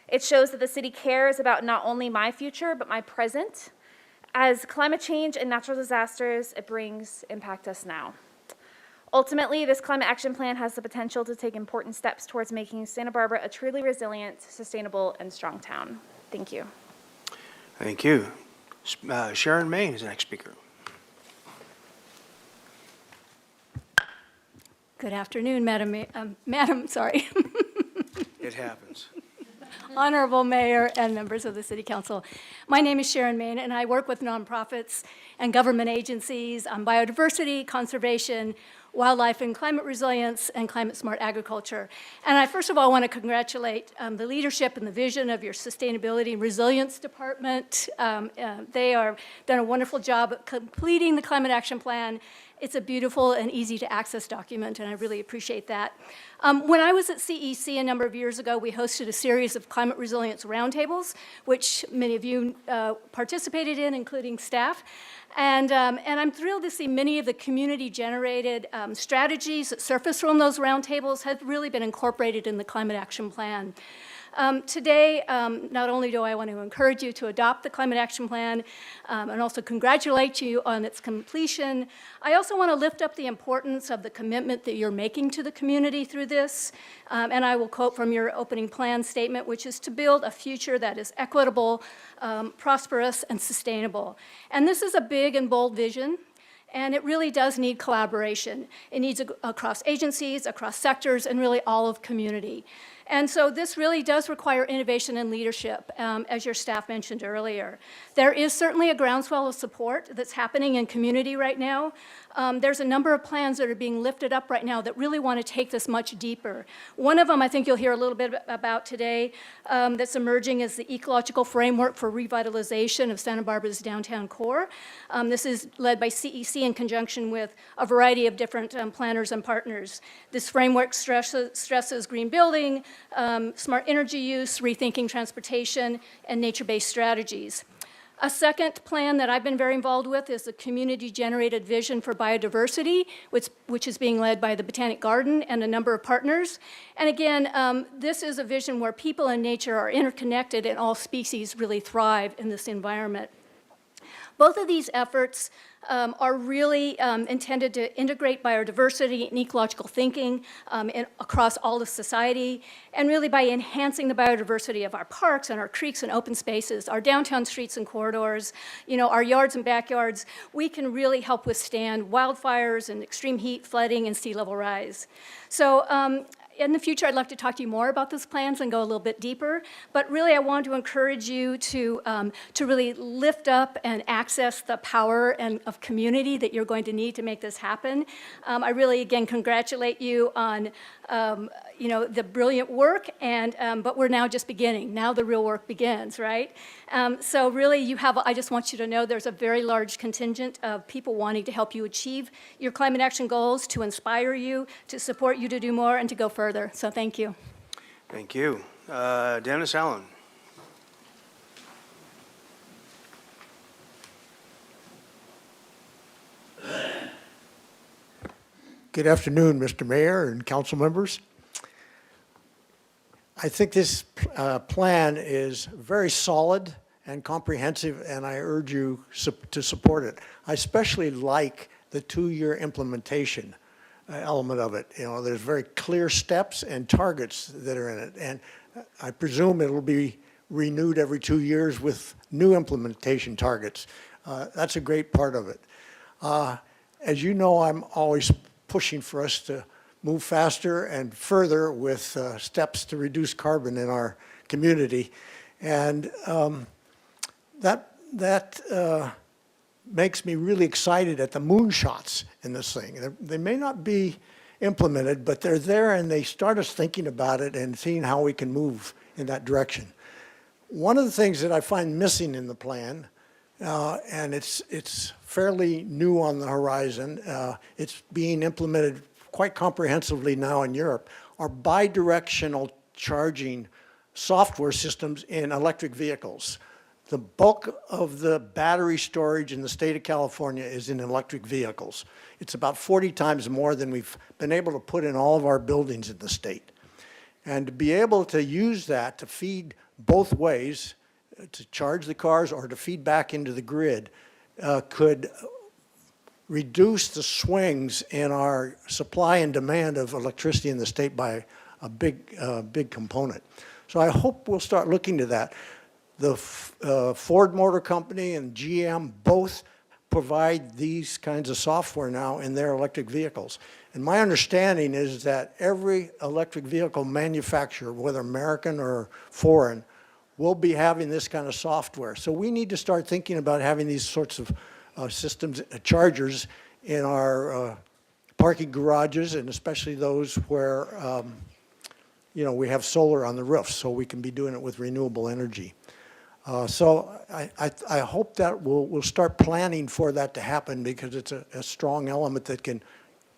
It shows that the city cares about not only my future, but my present, As climate change and natural disasters it brings impact us now. Ultimately, this climate action plan has the potential to take important steps towards making Santa Barbara a truly resilient, sustainable, and strong town. Thank you. Thank you. Sharon May is the next speaker. Good afternoon, Madam, sorry. It happens. Honorable Mayor and members of the City Council. My name is Sharon Main, and I work with nonprofits and government agencies on biodiversity, conservation, wildlife and climate resilience, and climate-smart agriculture. And I first of all want to congratulate the leadership and the vision of your Sustainability and Resilience Department. They are done a wonderful job at completing the Climate Action Plan. It's a beautiful and easy to access document, and I really appreciate that. When I was at CEC a number of years ago, we hosted a series of climate resilience roundtables, which many of you participated in, including staff. And I'm thrilled to see many of the community-generated strategies that surfaced from those roundtables have really been incorporated in the Climate Action Plan. Today, not only do I want to encourage you to adopt the Climate Action Plan and also congratulate you on its completion, I also want to lift up the importance of the commitment that you're making to the community through this. And I will quote from your opening plan statement, which is to build a future that is equitable, prosperous, and sustainable. And this is a big and bold vision. And it really does need collaboration. It needs across agencies, across sectors, and really all of community. And so this really does require innovation and leadership, as your staff mentioned earlier. There is certainly a groundswell of support that's happening in community right now. There's a number of plans that are being lifted up right now that really want to take this much deeper. One of them I think you'll hear a little bit about today that's emerging is the ecological framework for revitalization of Santa Barbara's downtown core. This is led by CEC in conjunction with a variety of different planners and partners. This framework stresses green building, smart energy use, rethinking transportation, and nature-based strategies. A second plan that I've been very involved with is the community-generated vision for biodiversity, which is being led by the Botanic Garden and a number of partners. And again, this is a vision where people and nature are interconnected and all species really thrive in this environment. Both of these efforts are really intended to integrate biodiversity and ecological thinking across all of society, and really by enhancing the biodiversity of our parks and our creeks and open spaces, our downtown streets and corridors, our yards and backyards, we can really help withstand wildfires and extreme heat, flooding, and sea level rise. So in the future, I'd like to talk to you more about those plans and go a little bit deeper. But really, I want to encourage you to really lift up and access the power of community that you're going to need to make this happen. I really, again, congratulate you on the brilliant work, but we're now just beginning. Now the real work begins, right? So really, I just want you to know there's a very large contingent of people wanting to help you achieve your climate action goals, to inspire you, to support you to do more, and to go further. So thank you. Thank you. Dennis Allen. Good afternoon, Mr. Mayor and council members. I think this plan is very solid and comprehensive, and I urge you to support it. I especially like the 2-year implementation element of it. There's very clear steps and targets that are in it, and I presume it'll be renewed every 2 years with new implementation targets. That's a great part of it. As you know, I'm always pushing for us to move faster and further with steps to reduce carbon in our community, and that makes me really excited at the moonshots in this thing. They may not be implemented, but they're there, and they start us thinking about it and seeing how we can move in that direction. One of the things that I find missing in the plan, and it's fairly new on the horizon, it's being implemented quite comprehensively now in Europe, are bidirectional charging software systems in electric vehicles. The bulk of the battery storage in the state of California is in electric vehicles. It's about 40 times more than we've been able to put in all of our buildings in the state. And to be able to use that to feed both ways, to charge the cars or to feed back into the grid, could reduce the swings in our supply and demand of electricity in the state by a big component. So I hope we'll start looking to that. The Ford Motor Company and GM both provide these kinds of software now in their electric vehicles. And my understanding is that every electric vehicle manufacturer, whether American or foreign, will be having this kind of software. So we need to start thinking about having these sorts of systems, chargers in our parking garages, and especially those where we have solar on the roof, so we can be doing it with renewable energy. So I hope that we'll start planning for that to happen, because it's a strong element that can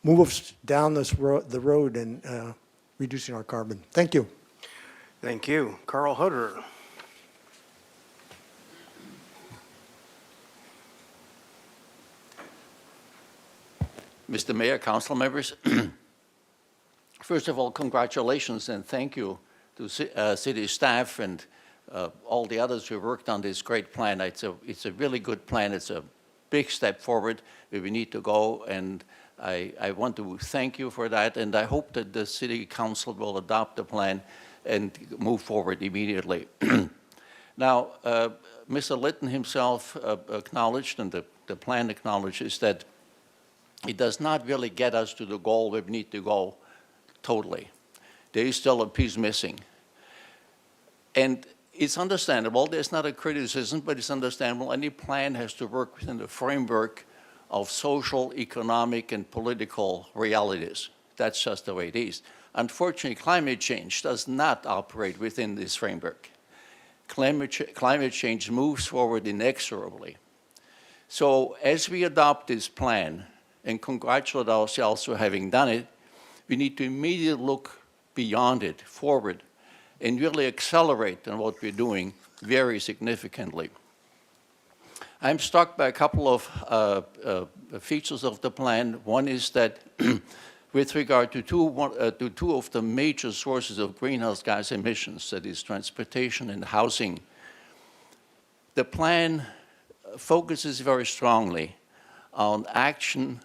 move us down the road and reducing our carbon. Thank you. Thank you. Carl Hutter. Mr. Mayor, council members, first of all, congratulations and thank you to city staff and all the others who worked on this great plan. It's a really good plan. It's a big step forward where we need to go, and I want to thank you for that, and I hope that the city council will adopt the plan and move forward immediately. Now, Mr. Litton himself acknowledged, and the plan acknowledges, that it does not really get us to the goal where we need to go totally. There is still a piece missing. And it's understandable. There's not a criticism, but it's understandable. Any plan has to work within the framework of social, economic, and political realities. That's just the way it is. Unfortunately, climate change does not operate within this framework. Climate change moves forward inexorably. So as we adopt this plan and congratulate ourselves for having done it, we need to immediately look beyond it, forward, and really accelerate on what we're doing very significantly. I'm struck by a couple of features of the plan. One is that with regard to two of the major sources of greenhouse gas emissions, that is transportation and housing, the plan focuses very strongly on action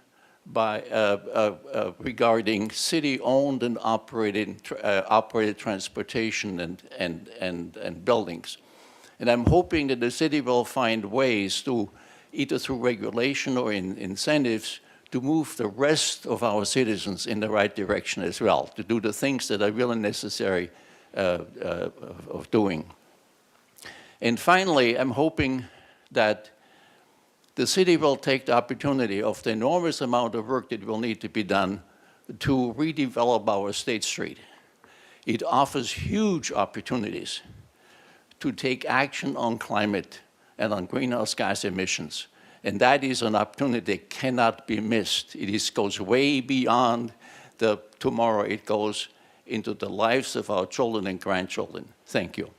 regarding city-owned and operated transportation and buildings. And I'm hoping that the city will find ways to, either through regulation or in incentives, to move the rest of our citizens in the right direction as well, to do the things that are really necessary of doing. And finally, I'm hoping that the city will take the opportunity of the enormous amount of work that will need to be done to redevelop our State Street. It offers huge opportunities to take action on climate and on greenhouse gas emissions. And that is an opportunity that cannot be missed. It goes way beyond the tomorrow. It goes into the lives of our children and grandchildren. Thank you.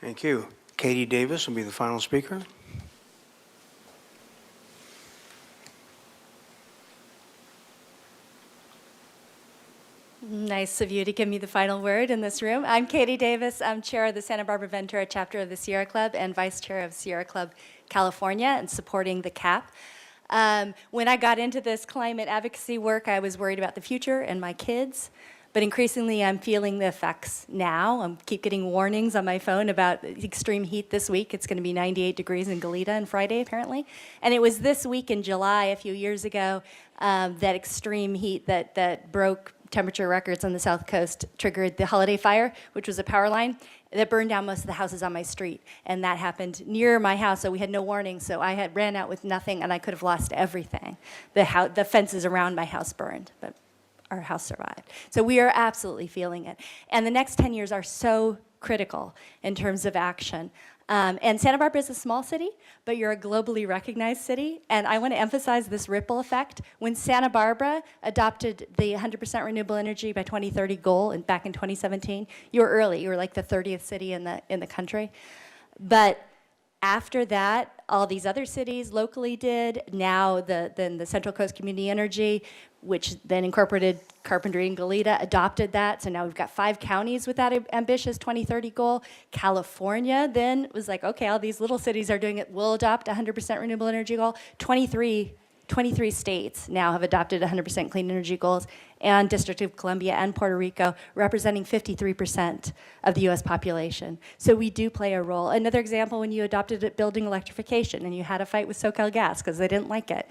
Thank you. Katie Davis will be the final speaker. Nice of you to give me the final word in this room. I'm Katie Davis. I'm chair of the Santa Barbara Ventura chapter of the Sierra Club and vice chair of Sierra Club California, and supporting the CAP. When I got into this climate advocacy work, I was worried about the future and my kids, but increasingly I'm feeling the effects now. I keep getting warnings on my phone about extreme heat this week. It's going to be 98 degrees in Goleta on Friday, apparently. And it was this week in July, a few years ago, that extreme heat that broke temperature records on the South Coast triggered the Holiday Fire, which was a power line that burned down most of the houses on my street. And that happened near my house, so we had no warning. So I had ran out with nothing, and I could have lost everything. The fences around my house burned, but our house survived. So we are absolutely feeling it. And the next 10 years are so critical in terms of action. And Santa Barbara is a small city, but you're a globally recognized city. And I want to emphasize this ripple effect. When Santa Barbara adopted the 100% renewable energy by 2030 goal back in 2017, you were early. You were like the 30th city in the country. But After that, all these other cities locally did. Now, then the Central Coast Community Energy, which then incorporated Carpentry and Goleta, adopted that. So now we've got 5 counties with that ambitious 2030 goal. California then was like, okay, all these little cities are doing it. We'll adopt 100% renewable energy goal. 23 states now have adopted 100% clean energy goals, and District of Columbia and Puerto Rico, representing 53% of the U.S. population. So we do play a role. Another example, when you adopted it, building electrification, and you had a fight with SoCalGas because they didn't like it.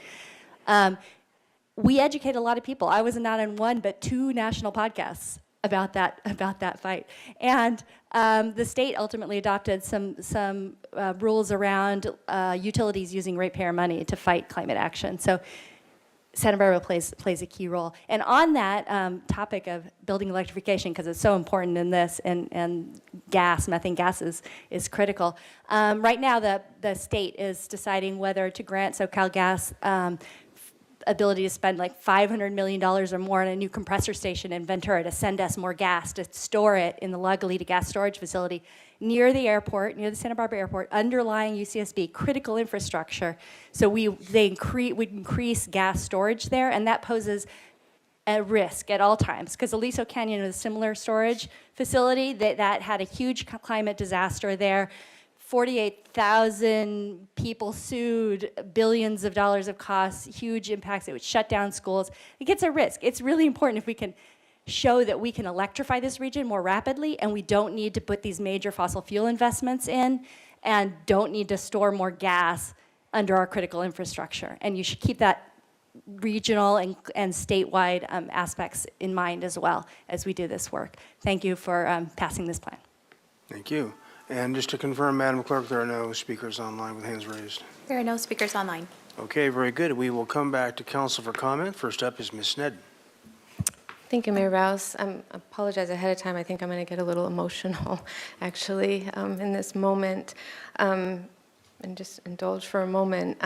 We educate a lot of people. I was not on 1, but 2 national podcasts about that fight. And the state ultimately adopted some rules around utilities using ratepayer money to fight climate action. So Santa Barbara plays a key role. And on that topic of building electrification, because it's so important in this, and methane gas is critical. Right now, the state is deciding whether to grant SoCalGas ability to spend like $500 million or more on a new compressor station in Ventura to send us more gas, to store it in the La Goleta gas storage facility near the airport, near the Santa Barbara airport, underlying UCSB, critical infrastructure. So we'd increase gas storage there, and that poses a risk at all times, because Aliso Canyon is a similar storage facility that had a huge climate disaster there. 48,000 people sued, billions of dollars of costs, huge impacts. It would shut down schools. It gets a risk. It's really important if we can show that we can electrify this region more rapidly, and we don't need to put these major fossil fuel investments in, and don't need to store more gas under our critical infrastructure. And you should keep that regional and statewide aspects in mind as well as we do this work. Thank you for passing this plan. Thank you. And just to confirm, Madam Clerk, there are no speakers online with hands raised. There are no speakers online. Okay, very good. We will come back to council for comment. First up is Ms. Sneddon. Thank you, Mayor Rouse. I apologize ahead of time. I think I'm going to get a little emotional, actually, in this moment. And just indulge for a moment.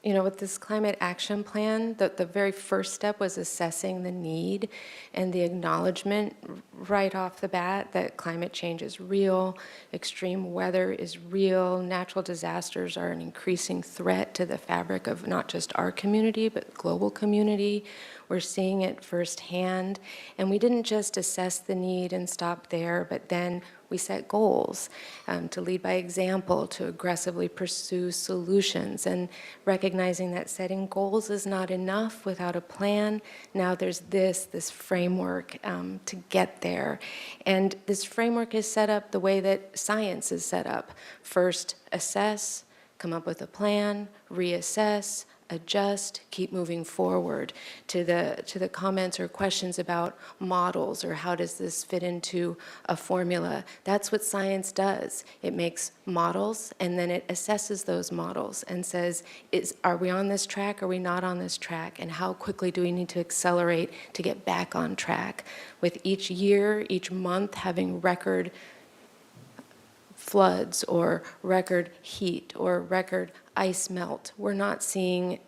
You know, with this climate action plan, the very first step was assessing the need and the acknowledgement right off the bat that climate change is real, extreme weather is real, natural disasters are an increasing threat to the fabric of not just our community, but global community. We're seeing it firsthand. And we didn't just assess the need and stop there, but then we set goals to lead by example, to aggressively pursue solutions, and recognizing that setting goals is not enough without a plan. Now there's this framework to get there. And this framework is set up the way that science is set up. First, assess, come up with a plan, reassess, adjust, keep moving forward. To the comments or questions about models or how does this fit into a formula, that's what science does. It makes models and then it assesses those models and says, are we on this track, are we not on this track, and how quickly do we need to accelerate to get back on track? With each year, each month having record floods or record heat or record ice melt. We're not seeing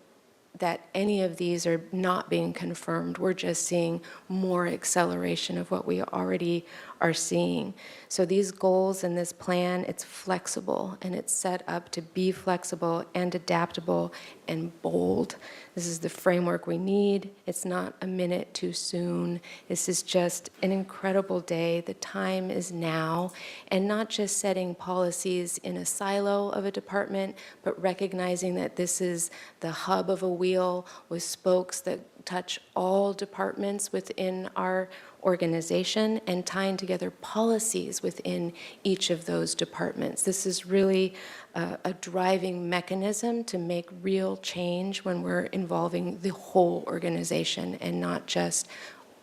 that any of these are not being confirmed. We're just seeing more acceleration of what we already are seeing. So these goals and this plan, it's flexible, and it's set up to be flexible and adaptable and bold. This is the framework we need. It's not a minute too soon. This is just an incredible day. The time is now, and not just setting policies in a silo of a department, but recognizing that this is the hub of a wheel with spokes that touch all departments within our organization and tying together policies within each of those departments. This is really a driving mechanism to make real change when we're involving the whole organization and not just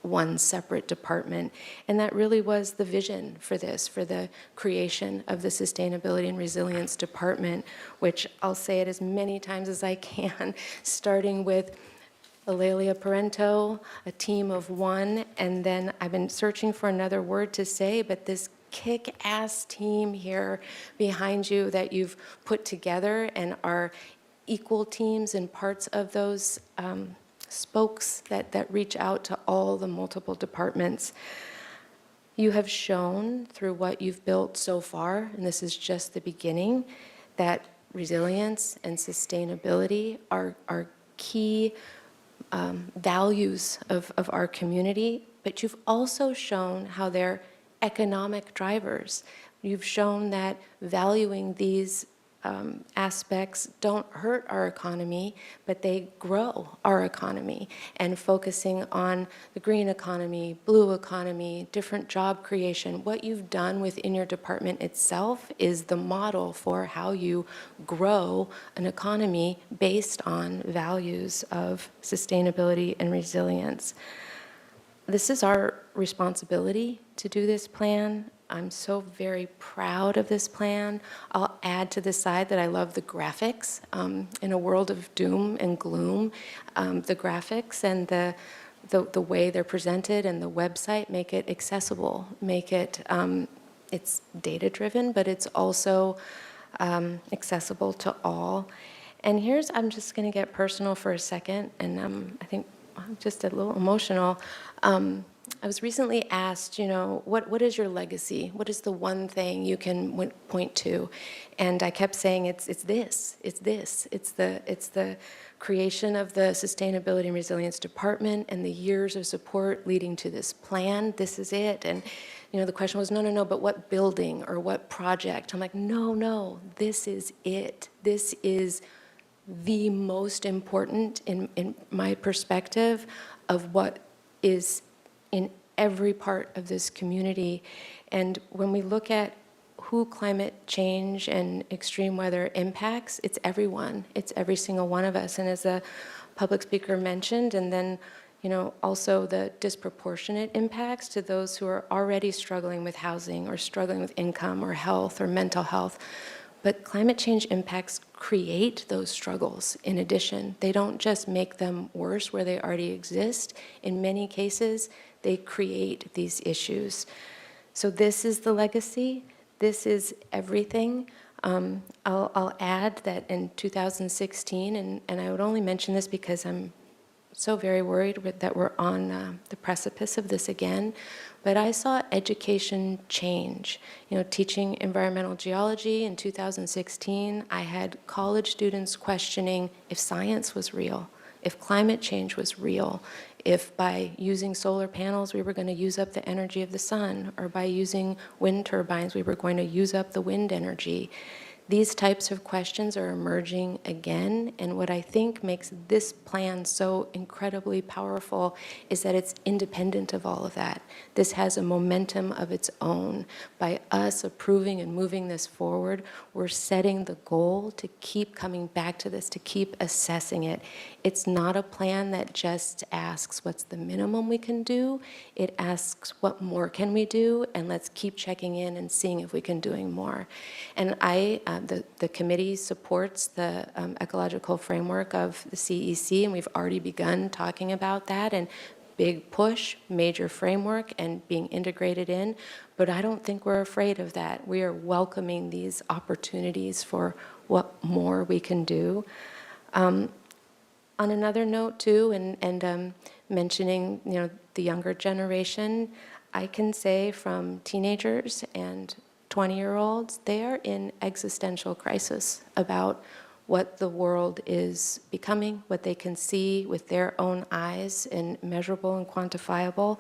one separate department. And that really was the vision for this, for the creation of the Sustainability and Resilience Department, which I'll say it as many times as I can, starting with Alelia Parento, a team of one, and then I've been searching for another word to say, but this kick-ass team here behind you that you've put together and are equal teams and parts of those spokes that reach out to all the multiple departments. You have shown through what you've built so far, and this is just the beginning, that resilience and sustainability are key values of our community, but you've also shown how they're economic drivers. You've shown that valuing these aspects don't hurt our economy, but they grow our economy. And focusing on the green economy, blue economy, different job creation, what you've done within your department itself is the model for how you grow an economy based on values of sustainability and resilience. This is our responsibility to do this plan. I'm so very proud of this plan. I'll add to the side that I love the graphics. In a world of doom and gloom, the graphics and the way they're presented and the website make it accessible, make it, it's data-driven, but it's also accessible to all. And here's, I'm just going to get personal for a second, and I think I'm just a little emotional. I was recently asked, you know, what is your legacy? What is the one thing you can point to? And I kept saying, it's this. It's the creation of the Sustainability and Resilience Department and the years of support leading to this plan. This is it. And, you know, the question was, no, but what building or what project? I'm like, no, this is it. This is the most important, in my perspective, of what is in every part of this community. And when we look at who climate change and extreme weather impacts, it's everyone. It's every single one of us. And as the public speaker mentioned, and then, you know, also the disproportionate impacts to those who are already struggling with housing or struggling with income or health or mental health. But climate change impacts create those struggles in addition. They don't just make them worse where they already exist. In many cases, they create these issues. So this is the legacy. This is everything. I'll add that in 2016, and I would only mention this because I'm so very worried that we're on the precipice of this again, but I saw education change. You know, teaching environmental geology in 2016, I had college students questioning if science was real, if climate change was real, if by using solar panels we were going to use up the energy of the sun, or by using wind turbines we were going to use up the wind energy. These types of questions are emerging again, and what I think makes this plan so incredibly powerful is that it's independent of all of that. This has a momentum of its own. By us approving and moving this forward, we're setting the goal to keep coming back to this, to keep assessing it. It's not a plan that just asks what's the minimum we can do. It asks what more can we do, and let's keep checking in and seeing if we can doing more. And the committee supports the ecological framework of the CEC, and we've already begun talking about that, and big push, major framework, and being integrated in. But I don't think we're afraid of that. We are welcoming these opportunities for what more we can do. On another note too, and mentioning, you know, the younger generation, I can say from teenagers and 20-year-olds, they are in existential crisis about what the world is becoming, what they can see with their own eyes, and measurable and quantifiable.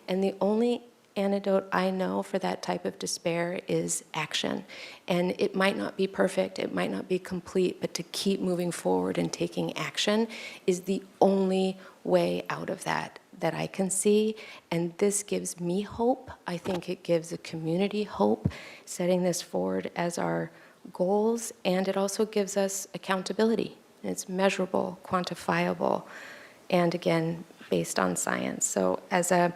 And the only antidote I know for that type of despair is action. And it might not be perfect, it might not be complete, but to keep moving forward and taking action is the only way out of that I can see. And this gives me hope. I think it gives the community hope, setting this forward as our goals, and it also gives us accountability. It's measurable, quantifiable, and again, based on science. So as a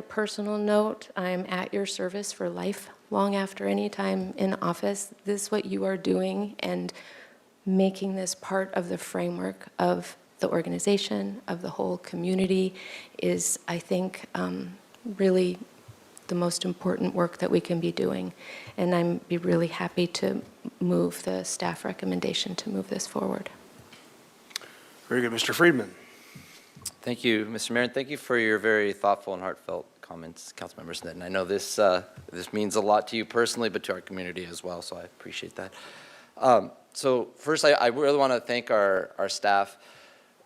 personal note, I'm at your service for life, long after any time in office. This is what you are doing, and making this part of the framework of the organization, of the whole community, is, I think, really the most important work that we can be doing. And I'm be really happy to move the staff recommendation to move this forward. Very good. Mr. Friedman. Thank you, Mr. Mayor, and thank you for your very thoughtful and heartfelt comments, council members. And I know this means a lot to you personally, but to our community as well, so I appreciate that. So first, I really want to thank our staff.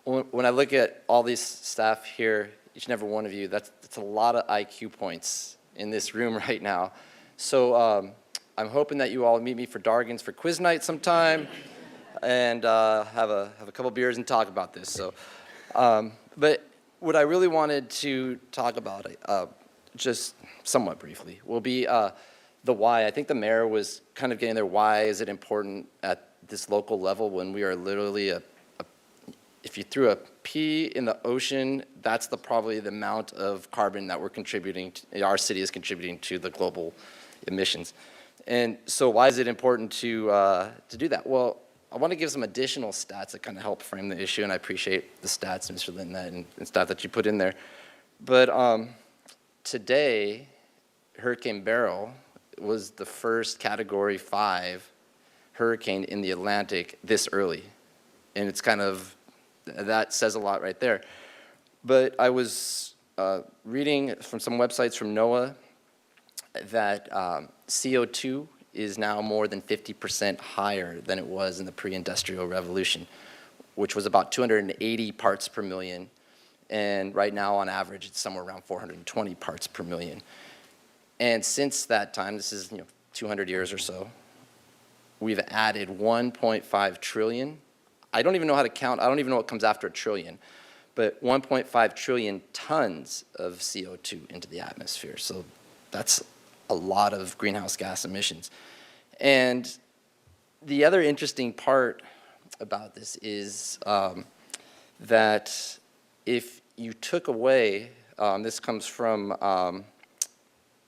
When I look at all these staff here, each and every one of you, that's a lot of IQ points in this room right now. So I'm hoping that you all meet me for Dargan's for quiz night sometime, and have a couple beers and talk about this. So, but what I really wanted to talk about, just somewhat briefly, will be the why. I think the mayor was kind of getting there. Why is it important at this local level when we are literally if you threw a pea in the ocean, that's probably the amount of carbon that we're contributing, our city is contributing to the global emissions. And so why is it important to do that? Well, I want to give some additional stats that kind of help frame the issue, and I appreciate the stats, Mr. Lindet, and stuff that you put in there. But today, Hurricane Beryl was the first Category 5 hurricane in the Atlantic this early. And it's kind of, that says a lot right there. But I was reading from some websites from NOAA that CO2 is now more than 50% higher than it was in the pre-industrial revolution, which was about 280 parts per million. And right now, on average, it's somewhere around 420 parts per million. And since that time, this is 200 years or so, we've added 1.5 trillion. I don't even know how to count. I don't even know what comes after a trillion. But 1.5 trillion tons of CO2 into the atmosphere. So that's a lot of greenhouse gas emissions. And the other interesting part about this is that if you took away, this comes from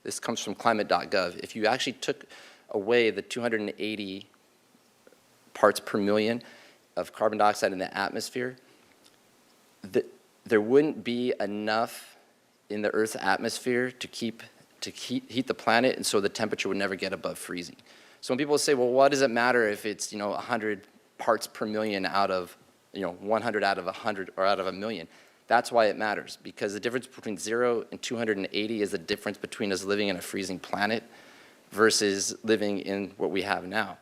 climate.gov, if you actually took away the 280 parts per million of carbon dioxide in the atmosphere, there wouldn't be enough in the Earth's atmosphere to heat the planet, and so the temperature would never get above freezing. So when people say, well, what does it matter if it's 100 parts per million out of 100 out of 100 or out of a million? That's why it matters, because the difference between 0 and 280 is the difference between us living in a freezing planet versus living in what we have now.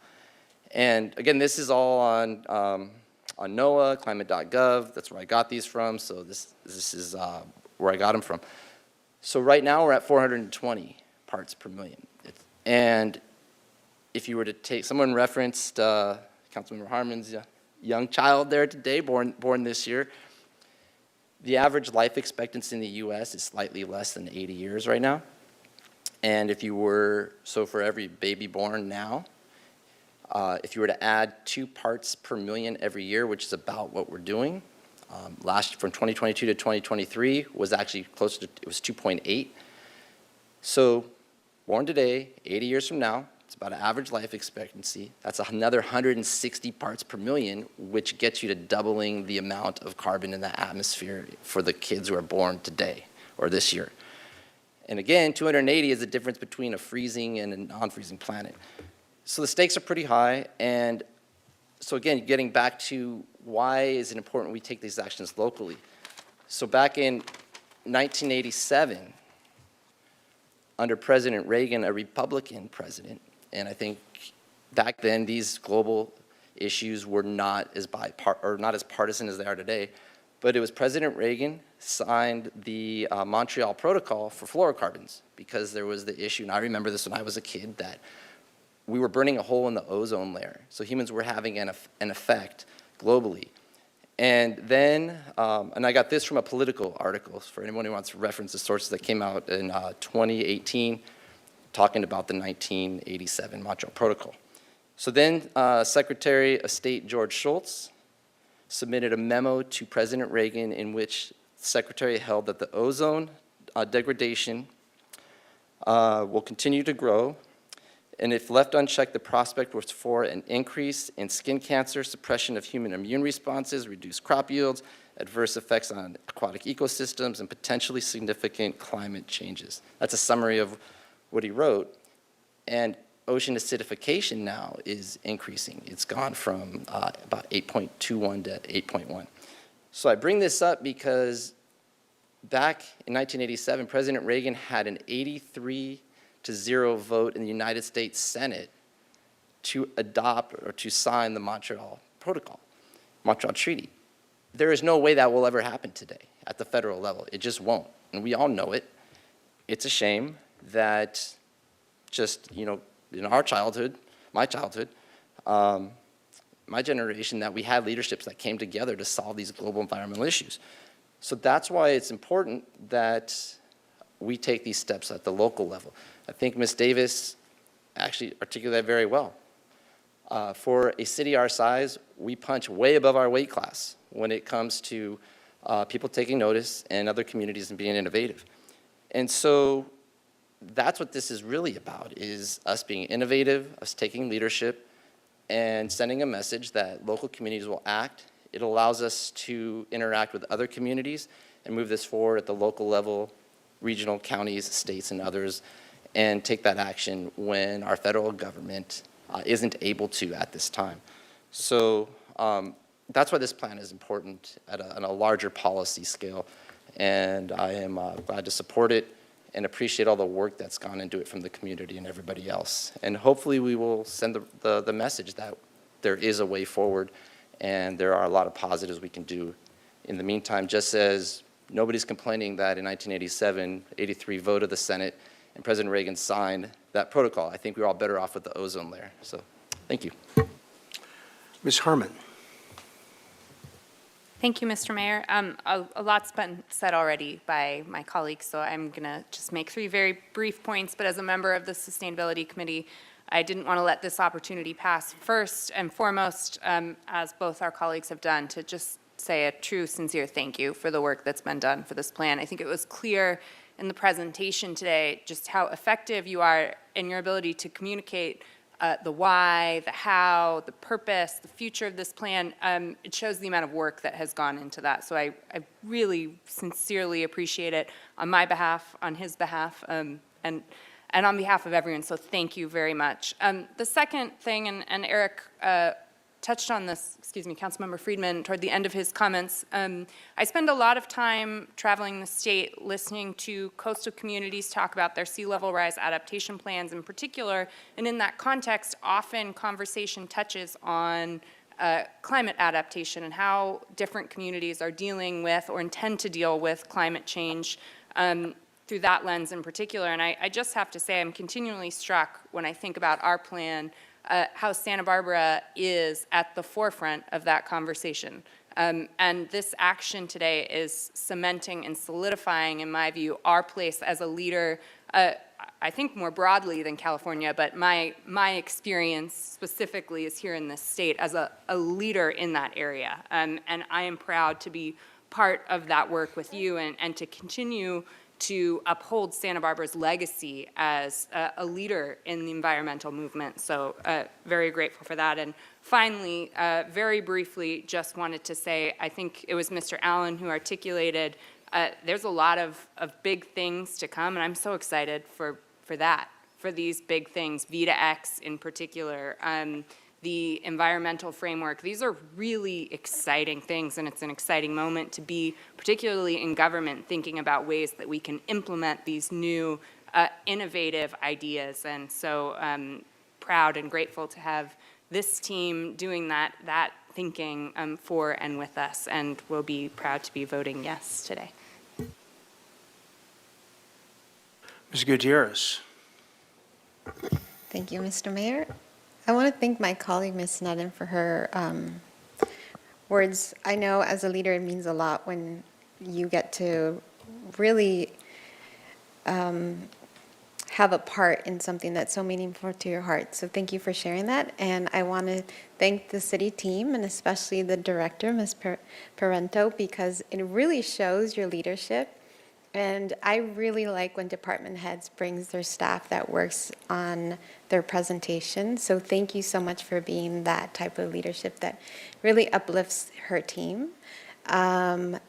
And again, this is all on NOAA, climate.gov. That's where I got these from. So this is where I got them from. So right now we're at 420 parts per million. And if you were to take, someone referenced Councilmember Harmon's young child there today, born this year. The average life expectancy in the U.S. is slightly less than 80 years right now. And if you were, so for every baby born now, if you were to add 2 parts per million every year, which is about what we're doing, from 2022 to 2023 was actually closer to, it was 2.8. So born today, 80 years from now, it's about an average life expectancy. That's another 160 parts per million, which gets you to doubling the amount of carbon in the atmosphere for the kids who are born today or this year. And again, 280 is the difference between a freezing and a non-freezing planet. So the stakes are pretty high. And so again, getting back to why is it important we take these actions locally? So back in 1987, under President Reagan, a Republican president, and I think back then these global issues were not as partisan as they are today, but it was President Reagan signed the Montreal Protocol for fluorocarbons because there was the issue, and I remember this when I was a kid, that we were burning a hole in the ozone layer. So humans were having an effect globally. And then, and I got this from a Political article, for anyone who wants to reference the sources that came out in 2018, talking about the 1987 Montreal Protocol. So then Secretary of State George Shultz submitted a memo to President Reagan in which the Secretary held that the ozone degradation will continue to grow, and if left unchecked, the prospect was for an increase in skin cancer, suppression of human immune responses, reduced crop yields, adverse effects on aquatic ecosystems, and potentially significant climate changes. That's a summary of what he wrote. And ocean acidification now is increasing. It's gone from about 8.21 to 8.1. So I bring this up because back in 1987, President Reagan had an 83-0 vote in the United States Senate to adopt or to sign the Montreal Protocol, Montreal Treaty. There is no way that will ever happen today at the federal level. It just won't, and we all know it. It's a shame that just, in our childhood, my childhood, my generation, that we had leaderships that came together to solve these global environmental issues. So that's why it's important that we take these steps at the local level. I think Ms. Davis actually articulated that very well. For a city our size, we punch way above our weight class when it comes to people taking notice and other communities and being innovative. And so that's what this is really about, is us being innovative, us taking leadership, and sending a message that local communities will act. It allows us to interact with other communities and move this forward at the local level, regional, counties, states, and others, and take that action when our federal government isn't able to at this time. So that's why this plan is important on a larger policy scale, and I am glad to support it and appreciate all the work that's gone into it from the community and everybody else. And hopefully we will send the message that there is a way forward and there are a lot of positives we can do. In the meantime, just as nobody's complaining that in 1987, 83 vote of the Senate and President Reagan signed that protocol, I think we're all better off with the ozone layer. So thank you. Ms. Harmon. Thank you, Mr. Mayor. A lot's been said already by my colleagues, so I'm going to just make 3 very brief points. But as a member of the Sustainability Committee, I didn't want to let this opportunity pass. First and foremost, as both our colleagues have done, to just say a true, sincere thank you for the work that's been done for this plan. I think it was clear in the presentation today just how effective you are in your ability to communicate the why, the how, the purpose, the future of this plan. It shows the amount of work that has gone into that. So I really sincerely appreciate it on my behalf, on his behalf, and on behalf of everyone. So thank you very much. The second thing, and Eric touched on this, Councilmember Friedman, toward the end of his comments. I spend a lot of time traveling the state listening to coastal communities talk about their sea level rise adaptation plans in particular, and in that context, often conversation touches on climate adaptation and how different communities are dealing with or intend to deal with climate change through that lens in particular. And I just have to say I'm continually struck when I think about our plan how Santa Barbara is at the forefront of that conversation. And this action today is cementing and solidifying, in my view, our place as a leader, I think more broadly than California, but my experience specifically is here in this state as a leader in that area. And I am proud to be part of that work with you and to continue to uphold Santa Barbara's legacy as a leader in the environmental movement. So very grateful for that. And finally, very briefly, just wanted to say, I think it was Mr. Allen who articulated, there's a lot of big things to come, and I'm so excited for that, for these big things, V2X in particular, the environmental framework. These are really exciting things, and it's an exciting moment to be, particularly in government, thinking about ways that we can implement these new innovative ideas. And so proud and grateful to have this team doing that thinking for and with us, and we'll be proud to be voting yes today. Ms. Gutierrez. Thank you, Mr. Mayor. I want to thank my colleague, Ms. Sneddon, for her words. I know as a leader it means a lot when you get to really have a part in something that's so meaningful to your heart. So thank you for sharing that. And I want to thank the city team and especially the director, Ms. Parento, because it really shows your leadership. And I really like when department heads brings their staff that works on their presentation. So thank you so much for being that type of leadership that really uplifts her team. I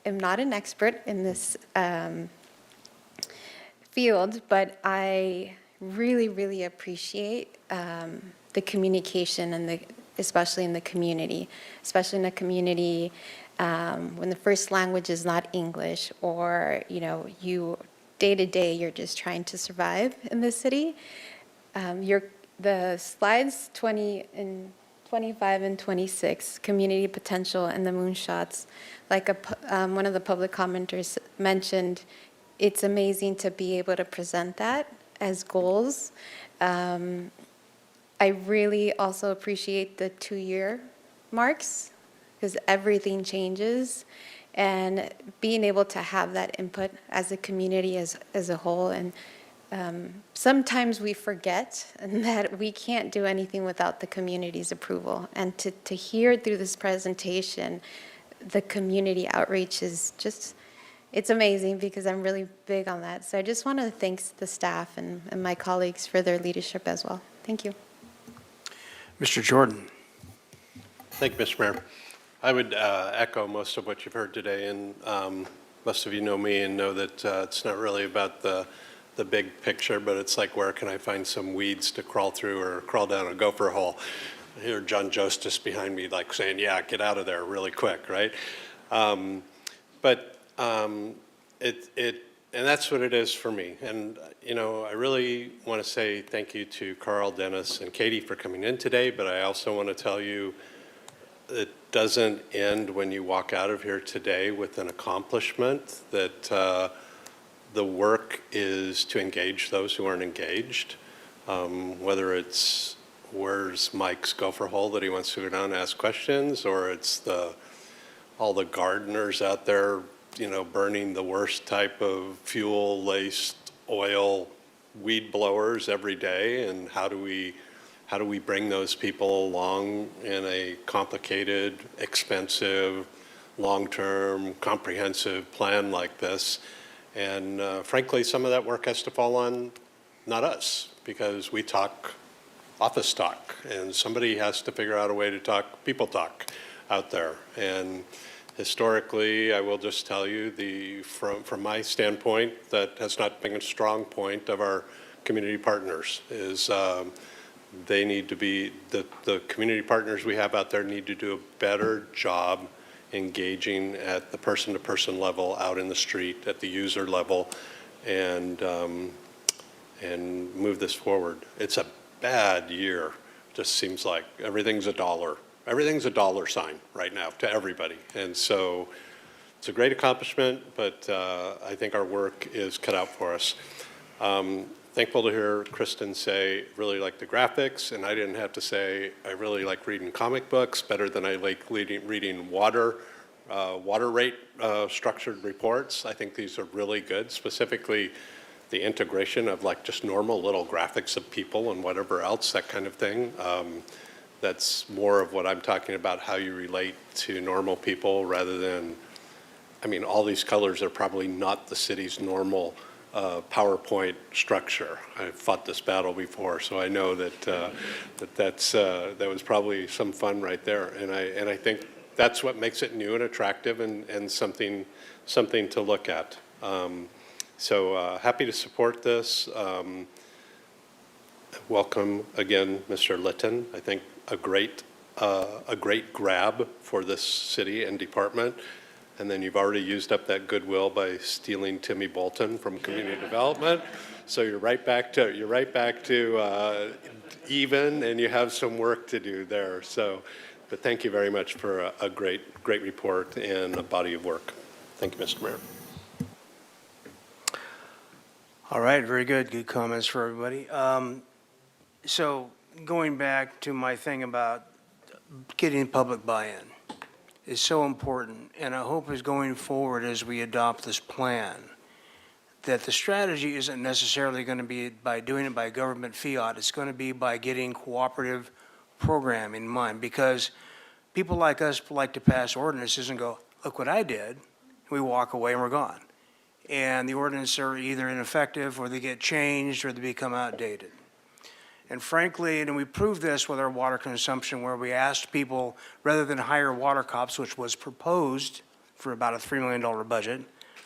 am not an expert in this field, but I really, really appreciate the communication and especially in the community when the first language is not English, or, you, day to day, you're just trying to survive in this city. The slides 25 and 26, community potential and the moonshots, like one of the public commenters mentioned, it's amazing to be able to present that as goals. I really also appreciate the 2-year marks, because everything changes, and being able to have that input as a community as a whole. And sometimes we forget that we can't do anything without the community's approval. And to hear through this presentation, the community outreach is just, it's amazing, because I'm really big on that. So I just want to thank the staff and my colleagues for their leadership as well. Thank you. Mr. Jordan. Thank you, Mr. Mayor. I would echo most of what you've heard today, and most of you know me and know that it's not really about the big picture, but it's like, where can I find some weeds to crawl through or crawl down a gopher hole? I hear John Justice behind me like saying, yeah, get out of there really quick, right? And that's what it is for me. And, I really want to say thank you to Carl, Dennis, and Katie for coming in today, but I also want to tell you it doesn't end when you walk out of here today with an accomplishment, that the work is to engage those who aren't engaged, whether it's where's Mike's gopher hole that he wants to go down and ask questions, or it's all the gardeners out there, burning the worst type of fuel-laced oil weed blowers every day, and how do we bring those people along in a complicated, expensive, long-term, comprehensive plan like this? And frankly, some of that work has to fall on not us, because we talk office talk, and somebody has to figure out a way to talk people talk out there. And historically, I will just tell you, from my standpoint, that has not been a strong point of our community partners, is they need to be, the community partners we have out there need to do a better job engaging at the person-to-person level, out in the street, at the user level, and move this forward. It's a bad year. Just seems like everything's a dollar. Everything's a dollar sign right now to everybody. And so it's a great accomplishment, but I think our work is cut out for us. Thankful to hear Kristen say, really like the graphics, and I didn't have to say, I really like reading comic books better than I like reading water rate structured reports. I think these are really good, specifically the integration of like just normal little graphics of people and whatever else, that kind of thing. That's more of what I'm talking about, how you relate to normal people rather than, all these colors are probably not the city's normal PowerPoint structure. I've fought this battle before, so I know that that was probably some fun right there. And I think that's what makes it new and attractive and something to look at. So happy to support this. Welcome again, Mr. Litton. I think a great grab for this city and department. And then you've already used up that goodwill by stealing Timmy Bolton from community development. So you're right back to even, and you have some work to do there. So, but thank you very much for a great report and a body of work. Thank you, Mr. Mayor. All right, very good. Good comments for everybody. So going back to my thing about getting public buy-in is so important, and I hope is going forward as we adopt this plan, that the strategy isn't necessarily going to be by doing it by government fiat. It's going to be by getting cooperative program in mind, because people like us like to pass ordinances and go, look what I did. We walk away and we're gone. And the ordinances are either ineffective, or they get changed, or they become outdated. And frankly, and we proved this with our water consumption, where we asked people, rather than hire water cops, which was proposed for about a $3 million budget,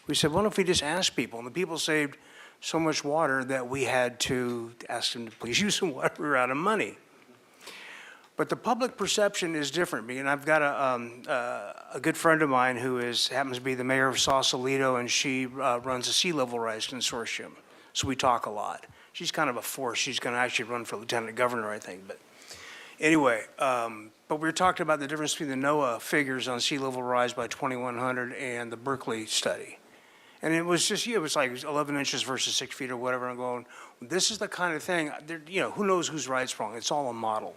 we said, what if we just ask people? And the people saved so much water that we had to ask them to please use some water. We were out of money. But the public perception is different. And I've got a good friend of mine who happens to be the mayor of Sausalito, and she runs a sea level rise consortium. So we talk a lot. She's kind of a force. She's going to actually run for lieutenant governor, I think. But anyway, but we were talking about the difference between the NOAA figures on sea level rise by 2100 and the Berkeley study. And it was just, it was like 11 inches versus 6 feet or whatever. I'm going, this is the kind of thing, who knows who's right, wrong? It's all a model.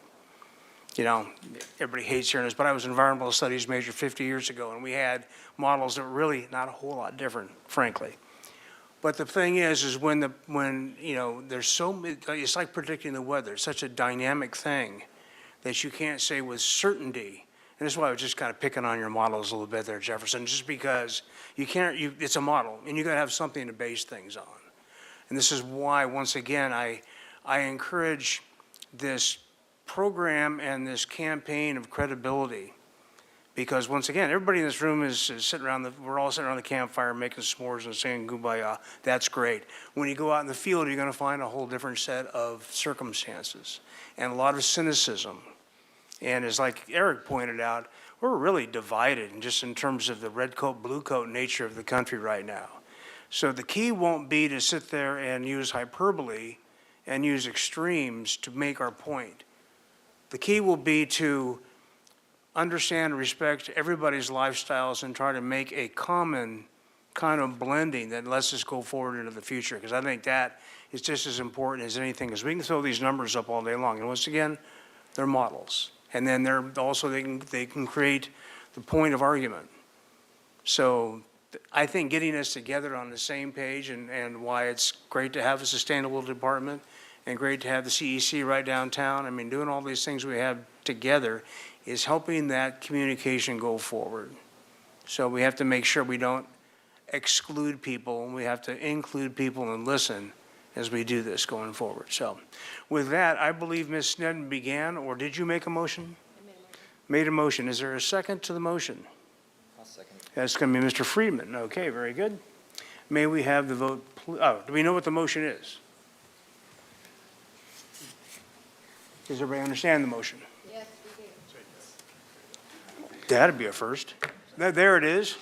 Everybody hates hearing this, but I was an environmental studies major 50 years ago, and we had models that were really not a whole lot different, frankly. But the thing is when there's it's like predicting the weather. It's such a dynamic thing that you can't say with certainty. And this is why I was just kind of picking on your models a little bit there, Jefferson, just because it's a model, and you got to have something to base things on. And this is why, once again, I encourage this program and this campaign of credibility, because once again, everybody in this room is sitting around we're all sitting around the campfire making s'mores and saying kumbaya. That's great. When you go out in the field, you're going to find a whole different set of circumstances and a lot of cynicism. And as like Eric pointed out, we're really divided just in terms of the red coat, blue coat nature of the country right now. So the key won't be to sit there and use hyperbole and use extremes to make our point. The key will be to understand and respect everybody's lifestyles and try to make a common kind of blending that lets us go forward into the future, because I think that is just as important as anything, because we can throw these numbers up all day long. And once again, they're models. And then they can create the point of argument. So I think getting us together on the same page and why it's great to have a sustainable department and great to have the CEC right downtown. I mean, doing all these things we have together is helping that communication go forward. So we have to make sure we don't exclude people, and we have to include people and listen as we do this going forward. So with that, I believe Ms. Sneddon began, or did you make a motion? I made a motion. Is there a second to the motion? I'll second. That's going to be Mr. Friedman. Okay, very good. May we have the vote? Do we know what the motion is? Does everybody understand the motion? Yes, we do. That'd be a first. There it is.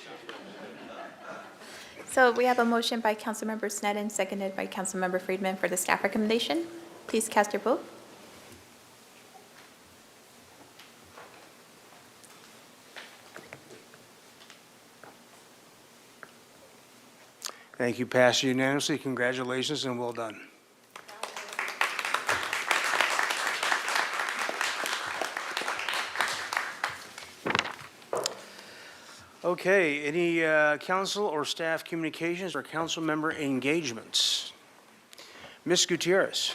So we have a motion by Councilmember Sneddon, seconded by Councilmember Friedman for the staff recommendation. Please cast your vote. Thank you. Passed unanimously. Congratulations and well done. Okay, any council or staff communications or council member engagements? Ms. Gutierrez.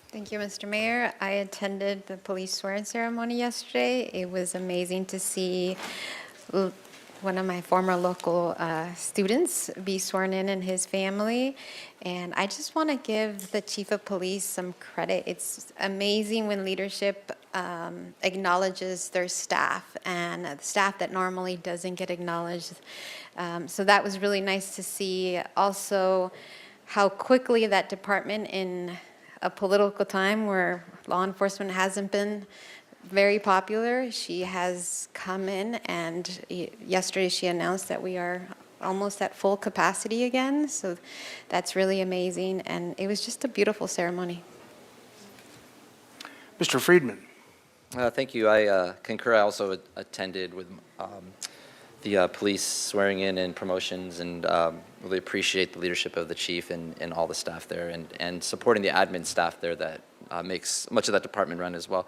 Thank you, Mr. Mayor. I attended the police swearing ceremony yesterday. It was amazing to see one of my former local students be sworn in and his family. And I just want to give the chief of police some credit. It's amazing when leadership acknowledges their staff, and the staff that normally doesn't get acknowledged. So that was really nice to see. Also, how quickly that department, in a political time where law enforcement hasn't been very popular, she has come in, and yesterday she announced that we are almost at full capacity again. So that's really amazing, and it was just a beautiful ceremony. Mr. Friedman. Thank you. I concur. I also attended with the police swearing in and promotions, and really appreciate the leadership of the chief and all the staff there, and supporting the admin staff there that makes much of that department run as well.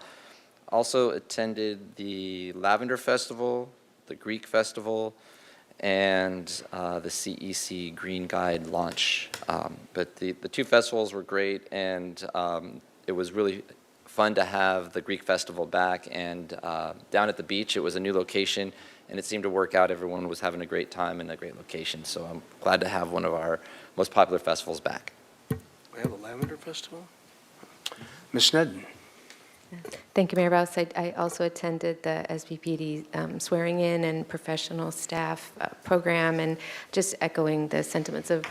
Also attended the Lavender Festival, the Greek Festival, and the CEC Green Guide launch. But the two festivals were great, and it was really fun to have the Greek Festival back. And down at the beach, it was a new location, and it seemed to work out. Everyone was having a great time in a great location. So I'm glad to have one of our most popular festivals back. We have a Lavender Festival? Ms. Sneddon. Thank you, Mayor Rouse. I also attended the SBPD swearing in and professional staff program, and just echoing the sentiments of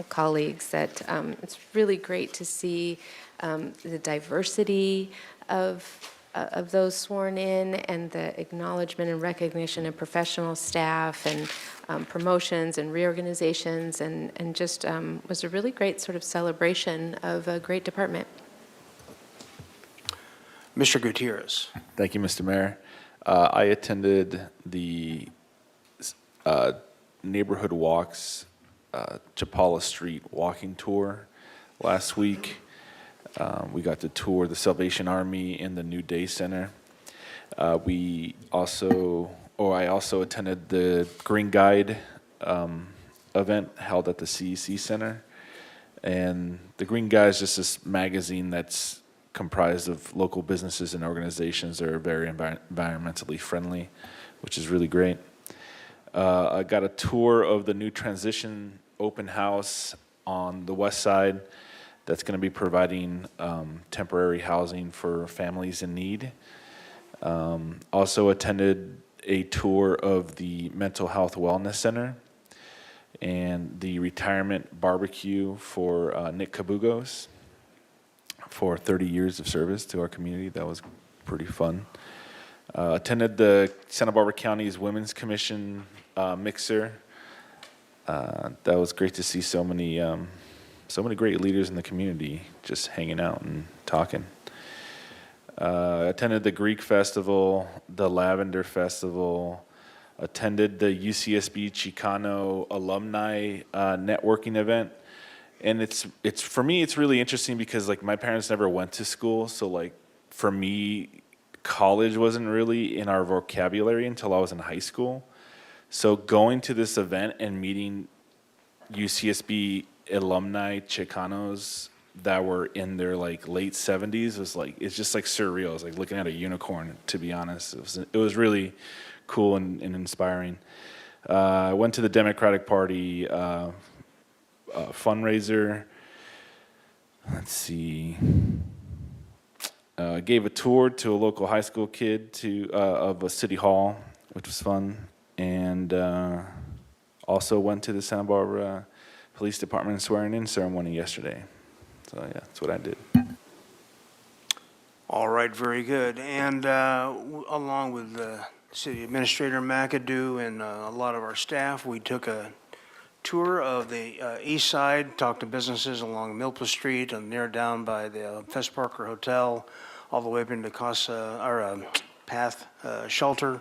colleagues that it's really great to see the diversity of those sworn in and the acknowledgement and recognition of professional staff and promotions and reorganizations and just was a really great sort of celebration of a great department. Mr. Gutierrez. Thank you, Mr. Mayor. I attended the Neighborhood Walks Chapala Street walking tour last week. We got to tour the Salvation Army and the New Day Center. I also attended the Green Guide event held at the CEC Center. And the Green Guide is just this magazine that's comprised of local businesses and organizations that are very environmentally friendly, which is really great. I got a tour of the new transition open house on the west side that's going to be providing temporary housing for families in need. Also attended a tour of the Mental Health Wellness Center and the retirement barbecue for Nick Cabugos for 30 years of service to our community. That was pretty fun. Attended the Santa Barbara County's Women's Commission mixer. That was great to see so many great leaders in the community just hanging out and talking. Attended the Greek Festival, the Lavender Festival, attended the UCSB Chicano alumni networking event. And it's for me, it's really interesting because like my parents never went to school. So like for me, college wasn't really in our vocabulary until I was in high school. So going to this event and meeting UCSB alumni Chicanos that were in their like late 70s was like, it's just like surreal. It's like looking at a unicorn, to be honest. It was really cool and inspiring. I went to the Democratic Party fundraiser. Let's see. Gave a tour to a local high school kid of a city hall, which was fun. And also went to the Santa Barbara Police Department swearing-in ceremony yesterday. So yeah, that's what I did. All right, very good. And along with City Administrator McAdoo and a lot of our staff, we took a tour of the east side, talked to businesses along Milpa Street and near down by the Fest Parker Hotel, all the way up into Path Shelter.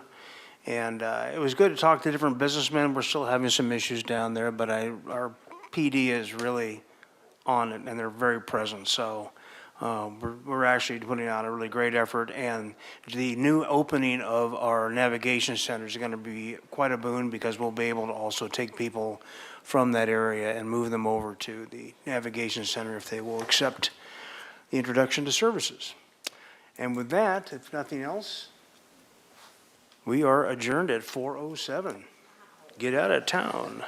And it was good to talk to different businessmen. We're still having some issues down there, but our PD is really on it, and they're very present. So we're actually putting out a really great effort. And the new opening of our navigation center is going to be quite a boon because we'll be able to also take people from that area and move them over to the navigation center if they will accept the introduction to services. And with that, if nothing else, we are adjourned at 4:07. Get out of town.